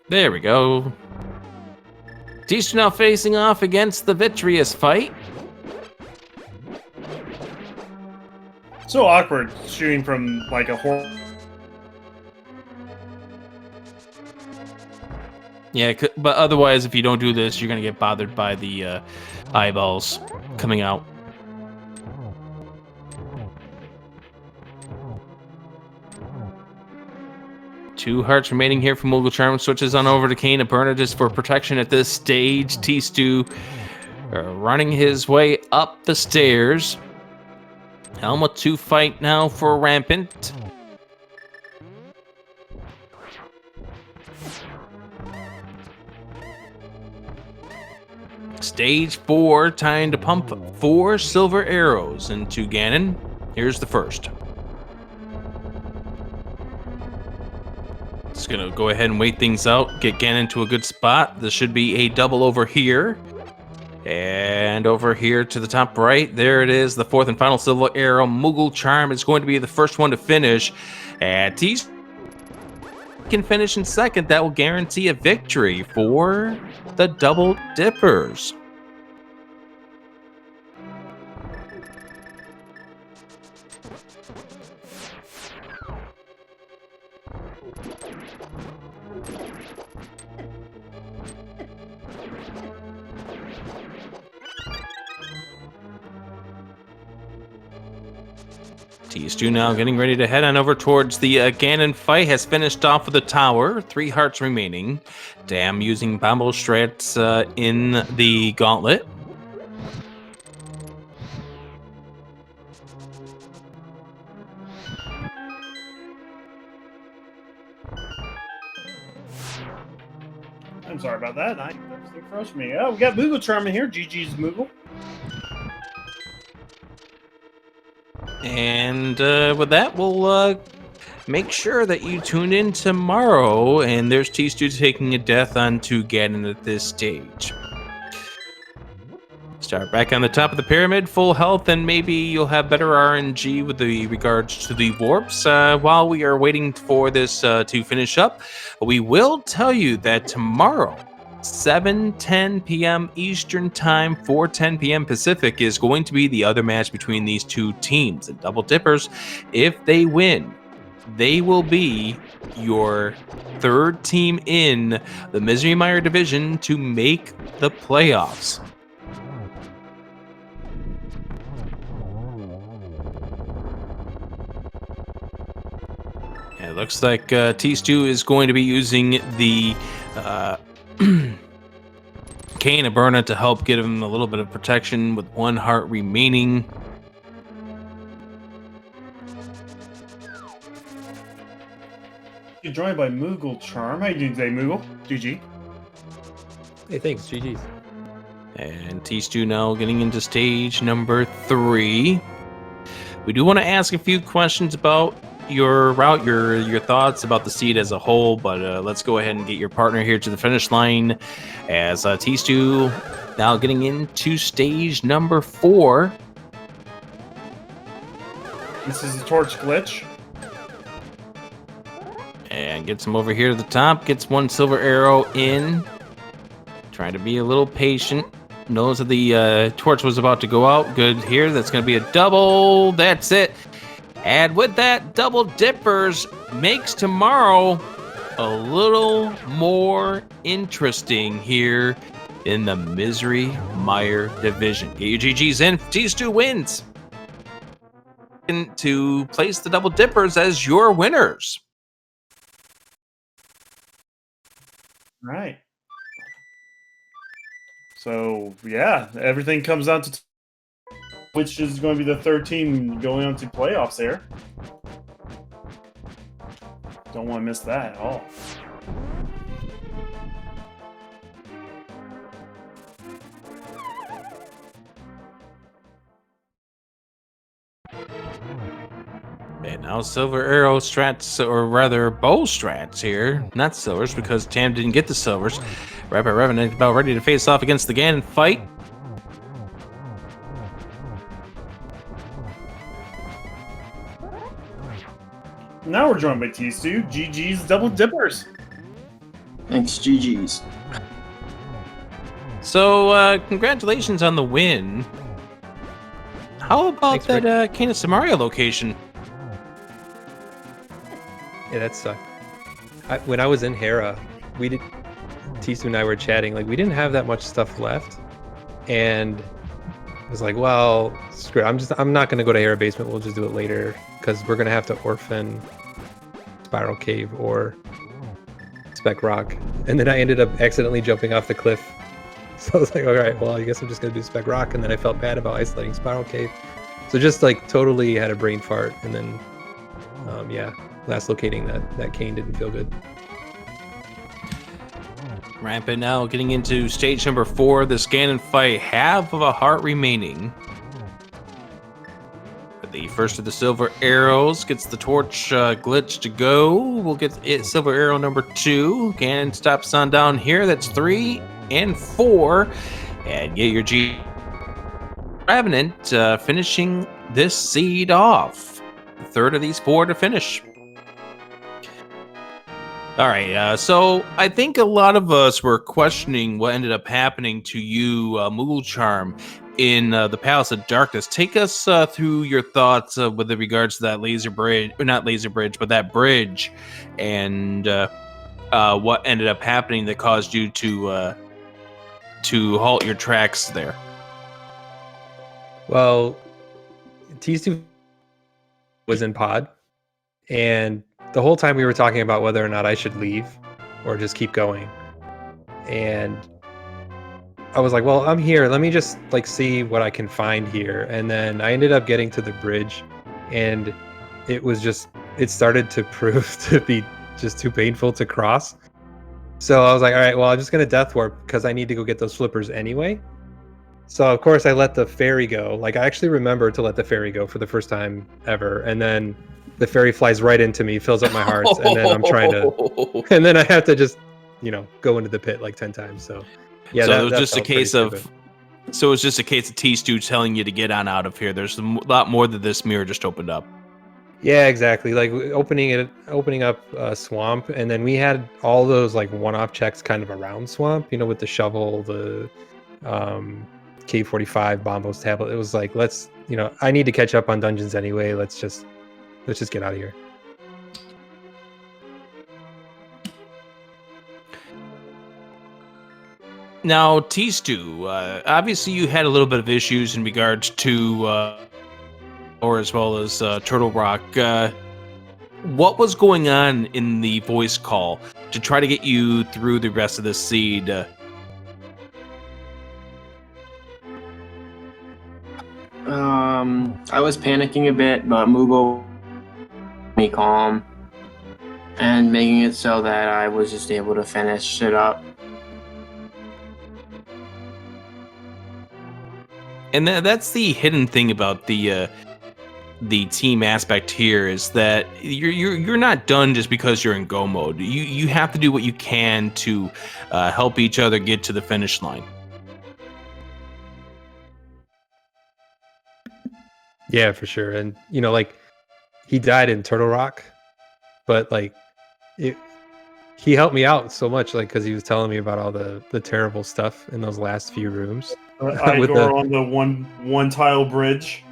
There we go. tstew now facing off against the Vitreous fight. So awkward shooting from like a horse. Yeah, but otherwise, if you don't do this, you're going to get bothered by the eyeballs coming out. Two hearts remaining here for mooglecharm. Switches on over to Kane and Bernard just for protection at this stage. tstew running his way up the stairs. Helma 2 fight now for Rampant. Stage 4, time to pump 4 silver arrows into Ganon. Here's the first. Just gonna go ahead and wait things out, get Ganon to a good spot. This should be a double over here. And over here to the top right, there it is, the fourth and final silver arrow. mooglecharm is going to be the first one to finish. And T can finish in second. That will guarantee a victory for the Double Dippers. tstew now getting ready to head on over towards the Ganon fight. Has finished off with the tower. 3 hearts remaining. Dam using Bombo strats in the gauntlet. I'm sorry about that. Everything froze me. Oh, we got mooglecharm in here. GG's Moogle. And with that, we'll make sure that you tune in tomorrow. And there's tstew taking a death onto Ganon at this stage. Start back on the top of the pyramid, full health, and maybe you'll have better RNG with the regards to the warps. While we are waiting for this to finish up, we will tell you that tomorrow, 7:10 p.m. Eastern Time, 4:10 p.m. Pacific, is going to be the other match between these two teams. The Double Dippers, if they win, they will be your third team in the Misery Mire division to make the playoffs. It looks like tstew is going to be using the Cane of Burna to help give him a little bit of protection with 1 heart remaining. You're joined by mooglecharm. How you doing today, Moogle? GG. Hey, thanks. GG's. And tstew now getting into stage number 3. We do want to ask a few questions about your route, your thoughts about the seed as a whole, but let's go ahead and get your partner here to the finish line as tstew now getting into stage number 4. This is the torch glitch. And gets him over here to the top, gets 1 silver arrow in. Trying to be a little patient. Knows that the torch was about to go out. Good here. That's going to be a double. That's it. And with that, Double Dippers makes tomorrow a little more interesting here in the Misery Mire division. Get your GGs in. tstew wins. To place the Double Dippers as your winners. Right. So, yeah, everything comes down to which is going to be the third team going on to playoffs there. Don't want to miss that at all. And now silver arrow strats, or rather bow strats here. Not silvers, because Tam didn't get the silvers. RampantRevenant about ready to face off against the Ganon fight. Now we're joined by tstew. GG's Double Dippers. Thanks, GG's. So, congratulations on the win. How about Thanks, that Cane of Samaria location? Yeah, that sucked. When I was in Hera, tstew and I were chatting, like, we didn't have that much stuff left. And I was like, well, screw it. I'm not going to go to Hera Basement. We'll just do it later, because we're going to have to orphan Spiral Cave or Spec Rock. And then I ended up accidentally jumping off the cliff. So I was like, all right, well, I guess I'm just going to do Spec Rock. And then I felt bad about isolating Spiral Cave. So just like totally had a brain fart. And then, yeah, last locating that cane didn't feel good. Rampant now getting into stage number 4. This Ganon fight, half of a heart remaining. The first of the silver arrows gets the torch glitch to go. We'll get it, silver arrow number 2. Ganon stops on down here. That's 3 and 4. and get your Revenant finishing this seed off. The third of these 4 to finish. All right, so I think a lot of us were questioning what ended up happening to you, mooglecharm, in the Palace of Darkness. Take us through your thoughts with regards to that laser bridge, or not laser bridge, but that bridge, and what ended up happening that caused you to halt your tracks there. Well, tstew was in pod, and the whole time we were talking about whether or not I should leave or just keep going. And I was like, well, I'm here. Let me just like see what I can find here. And then I ended up getting to the bridge, and it started to prove to be just too painful to cross. So I was like, all right, well, I'm just going to death warp because I need to go get those flippers anyway. So of course I let the ferry go. Like I actually remember to let the ferry go for the first time ever. And then the ferry flies right into me, fills up my hearts, and then I'm trying to, and then I have to just, go into the pit like 10 times. So yeah, so it was just a case of, so it's just a case of tstew telling you to get on out of here. There's a lot more that this mirror just opened up. Yeah, exactly. Like opening up swamp, and then we had all those like one-off checks kind of around swamp, with the shovel, the K45 Bombos tablet. It was like, I need to catch up on dungeons anyway. Let's just get out of here. Now, tstew, obviously you had a little bit of issues in regards to, or as well as Turtle Rock. What was going on in the voice call to try to get you through the rest of the seed? I was panicking a bit, but Moogle me calm and making it so that I was just able to finish it up. And that's the hidden thing about the team aspect here, is that you're not done just because you're in go mode. You have to do what you can to help each other get to the finish line. Yeah, for sure. And like he died in Turtle Rock, but like he helped me out so much, like because he was telling me about all the terrible stuff in those last few rooms. Igor on the one tile bridge.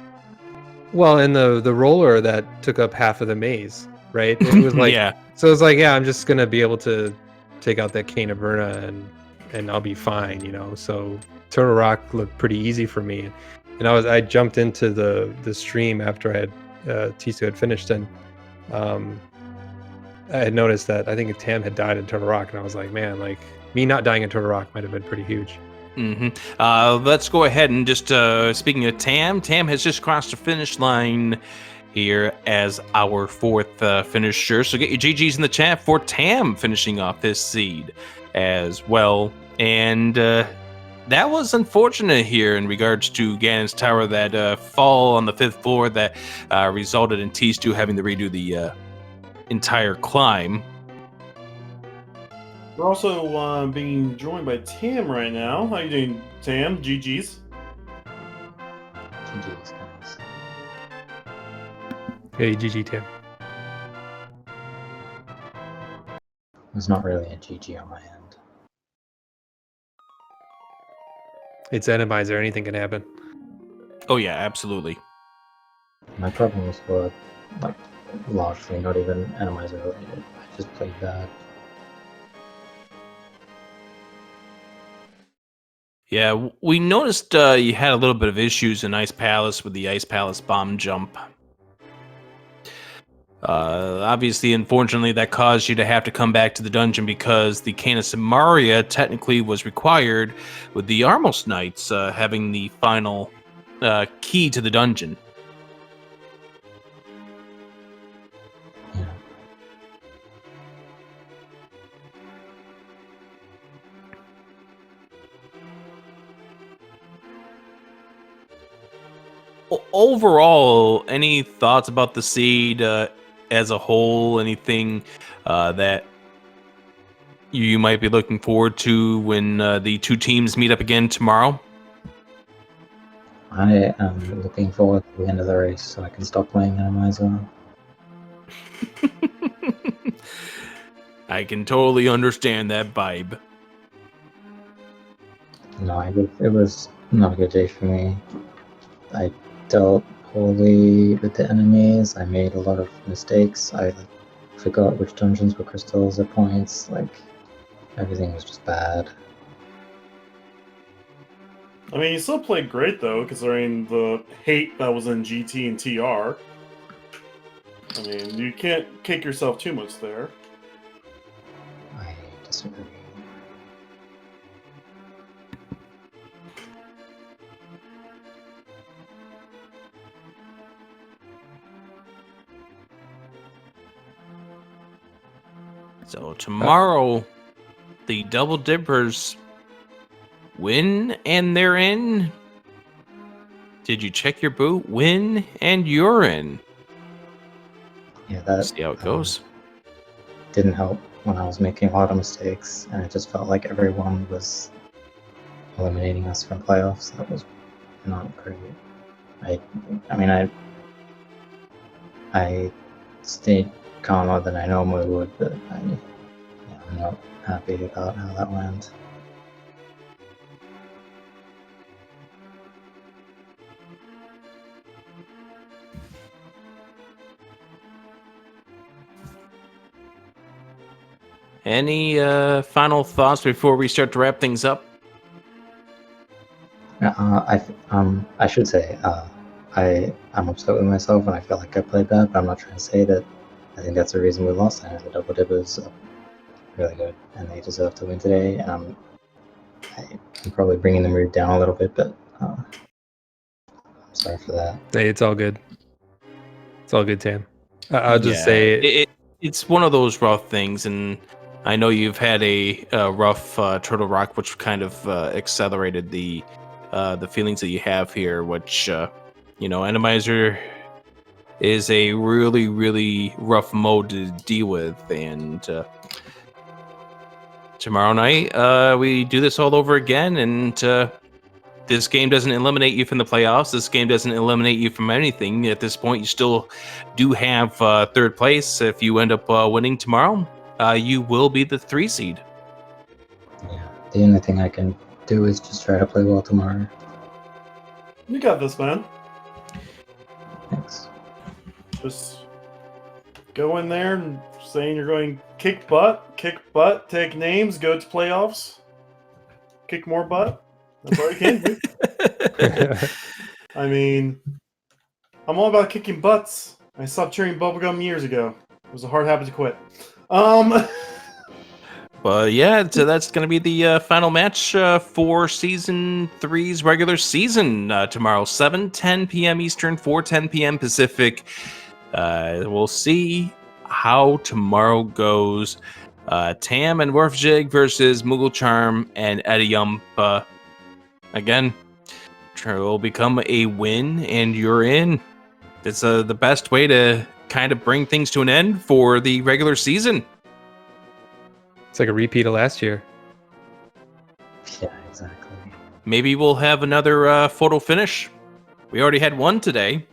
Well, and the roller that took up half of the maze, right? It was like, yeah. So it's like, yeah, I'm just gonna be able to take out that Cane of Verna and I'll be fine, So Turtle Rock looked pretty easy for me, and I jumped into the stream after I had tstew had finished, and I had noticed that I think Tam had died in Turtle Rock, and I was like, man, like me not dying in Turtle Rock might have been pretty huge. Let's go ahead and just speaking of Tam has just crossed the finish line here as our 4th finisher. So get your GGs in the chat for Tam finishing off this seed as well. And that was unfortunate here in regards to Ganon's Tower, that fall on the 5th floor that resulted in tstew having to redo the entire climb. We're also being joined by Tam right now. How you doing, Tam? GG's. GG's, guys. Hey, GG Tam. There's not really a GG on my end. It's Randomizer. Anything can happen. Oh yeah, absolutely. My problems were like largely not even Randomizer related. I just played bad. Yeah, we noticed you had a little bit of issues in Ice Palace with the Ice Palace bomb jump. Obviously, unfortunately, that caused you to have to come back to the dungeon because the Cane of Samaria technically was required, with the Armos Knights having the final key to the dungeon. Yeah. Overall, any thoughts about the seed as a whole? Anything that you might be looking forward to when the two teams meet up again tomorrow? I am looking forward to the end of the race so I can stop playing Randomizer. I can totally understand that vibe. No, it was not a good day for me. I dealt poorly with the enemies. I made a lot of mistakes. I forgot which dungeons were crystals at points. Like, everything was just bad. I mean, you still played great though, considering the hate that was in GT and TR. I mean, you can't kick yourself too much there. I disagree. So tomorrow, the Double Dippers win and they're in. Did you check your boot? Win and you're in. Yeah, that See how it goes. didn't help when I was making a lot of mistakes, and it just felt like everyone was eliminating us from playoffs. That was not great. I stayed calmer than I normally would, but I'm not happy about how that went. Any final thoughts before we start to wrap things up? I should say I'm upset with myself and I feel like I played bad, but I'm not trying to say that I think that's the reason we lost. I know the Double Dippers are really good and they deserve to win today, and I'm probably bringing the mood down a little bit, but I'm sorry for that. Hey, it's all good. It's all good, Tam. I'll just say it's one of those rough things, and I know you've had a rough Turtle Rock, which kind of accelerated the feelings that you have here, which Randomizer is a really, really rough mode to deal with, and tomorrow night we do this all over again, and this game doesn't eliminate you from the playoffs. This game doesn't eliminate you from anything. At this point, you still do have third place. If you end up winning tomorrow, you will be the 3 seed. Yeah, the only thing I can do is just try to play well tomorrow. You got this, man. Thanks. Just go in there and saying you're going kick butt, take names, go to playoffs, kick more butt. That's all you can do. I mean, I'm all about kicking butts. I stopped chewing bubblegum years ago. It was a hard habit to quit. But yeah, so that's going to be the final match for Season 3's regular season tomorrow, 7:10 p.m. Eastern, 4:10 p.m. Pacific. We'll see how tomorrow goes. Tam and Werfjig versus mooglecharm and Eddie Yump. Again, it will become a win, and you're in. It's the best way to kind of bring things to an end for the regular season. it's like a repeat of last year. Yeah, exactly. Maybe we'll have another photo finish. We already had one today.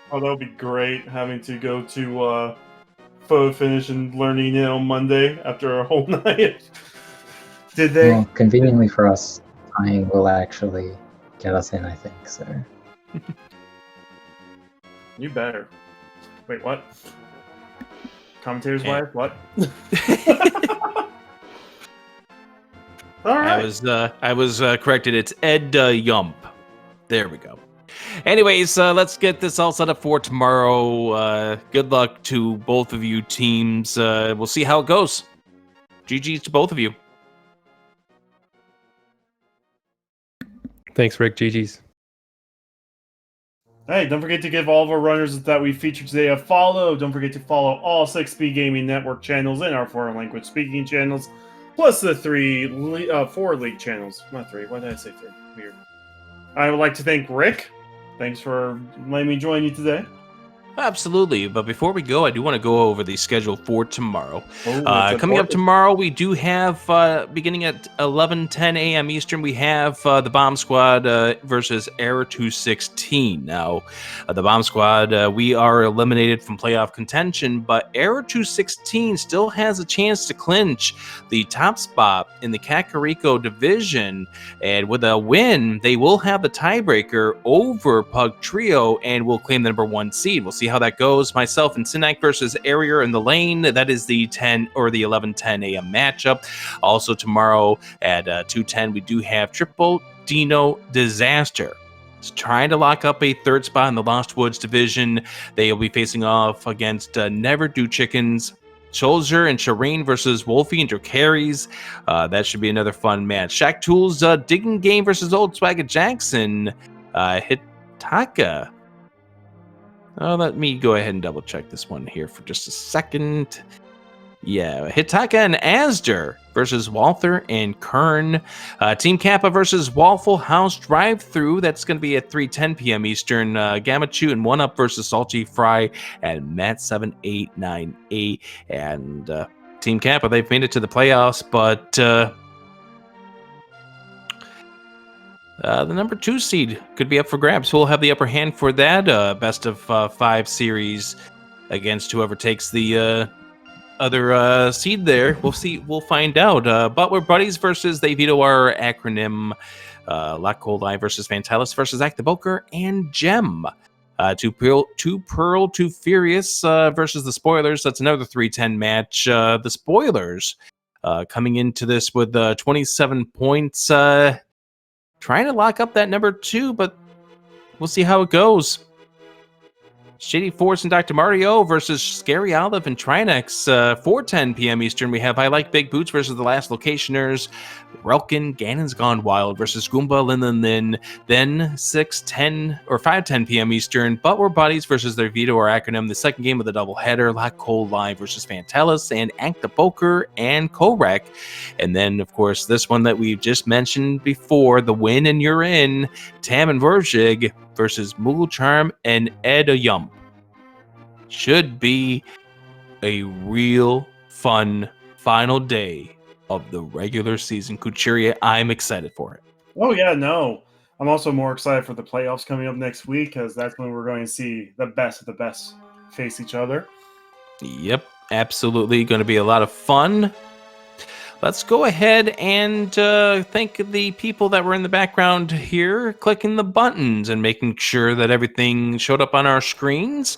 Oh, that would be great, having to go to photo finish and learning it on Monday after a whole night. Did they? Well, conveniently for us, tying will actually get us in, I think, so. You better. Wait, what? Commentator's wife? What? All right. I was corrected. It's Ed Yump. There we go. Anyways, let's get this all set up for tomorrow. Good luck to both of you teams. We'll see how it goes. GG's to both of you. Thanks, Rick. GG's. Hey, don't forget to give all of our runners that we featured today a follow. Don't forget to follow all 6 SpeedGaming Network channels and our foreign language speaking channels, plus the 4 league channels. Not 3. Why did I say 3? Weird. I would like to thank Rick. Thanks for letting me join you today. Absolutely, but before we go, I do want to go over the schedule for tomorrow. Coming up important. tomorrow, we do have, beginning at 11:10 a.m. Eastern, we have the Bomb Squad versus Error 216. Now, the Bomb Squad, we are eliminated from playoff contention, but Error 216 still has a chance to clinch the top spot in the Kakariko division, and with a win, they will have the tiebreaker over Pug Trio and will claim the number 1 seed. We'll see how that goes. Myself and Sinak versus Area in the lane. That is the 10 or the 11:10 a.m. matchup. Also tomorrow at 2:10, we do have Triple Dino Disaster. It's trying to lock up a third spot in the Lost Woods division. They'll be facing off against Never Do Chickens, Soldier and Shireen versus Wolfie and Dracarys. That should be another fun match. Shaq Tools Digging Game versus Old Swagger Jackson. Hitaka. Let me go ahead and double check this one here for just a second. Yeah, Hitaka and Asder versus Walther and Kern. Team Kappa versus Waffle House Drive-Thru. That's going to be at 3:10 p.m. Eastern. Gamachu and 1UP versus Salty Fry and Matt7898. And Team Kappa, they've made it to the playoffs, but the number 2 seed could be up for grabs. We'll have the upper hand for that best of 5 series against whoever takes the other seed there. We'll see. We'll find out. But we're buddies versus they veto our acronym. Lock Cold Eye versus Fantalis versus Act the Boker and Gem. Two Pearl, Two Furious versus the Spoilers. That's another 3:10 match. The Spoilers coming into this with 27 points. Trying to lock up that number 2, but we'll see how it goes. Shady Force and Dr. Mario versus Scary Olive and Trinex. 4:10 p.m. Eastern, we have I Like Big Boots versus The Last Locationers. Relkin, Ganon's Gone Wild versus Goomba, Lin. Then 6:10 or 5:10 p.m. Eastern, But We're Buddies versus their veto or acronym. The second game of the doubleheader, Lock Cold Live versus Fantalis and Act the Poker and Korek. And then, of course, this one that we've just mentioned before, the win and you're in, Tam and Verjig versus mooglecharm and Ed Yump. Should be a real fun final day of the regular season. Kucheria, I'm excited for it. Oh, yeah, no. I'm also more excited for the playoffs coming up next week because that's when we're going to see the best of the best face each other. Yep, absolutely. Going to be a lot of fun. Let's go ahead and thank the people that were in the background here, clicking the buttons and making sure that everything showed up on our screens.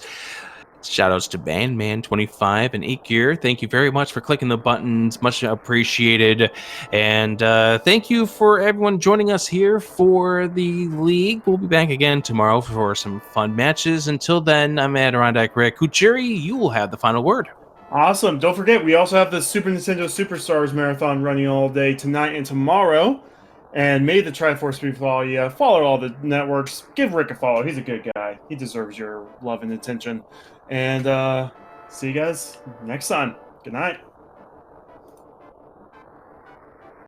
Shoutouts to Bandman25 and 8Gear. Thank you very much for clicking the buttons. Much appreciated. And thank you for everyone joining us here for the league. We'll be back again tomorrow for some fun matches. Until then, I'm Adirondack Rick. Kuchiri, you will have the final word. Awesome. Don't forget, we also have the Super Nintendo Superstars Marathon running all day tonight and tomorrow. And may the Triforce be with all you. Follow all the networks. Give Rick a follow. He's a good guy. He deserves your love and attention. And see you guys next time. Good night.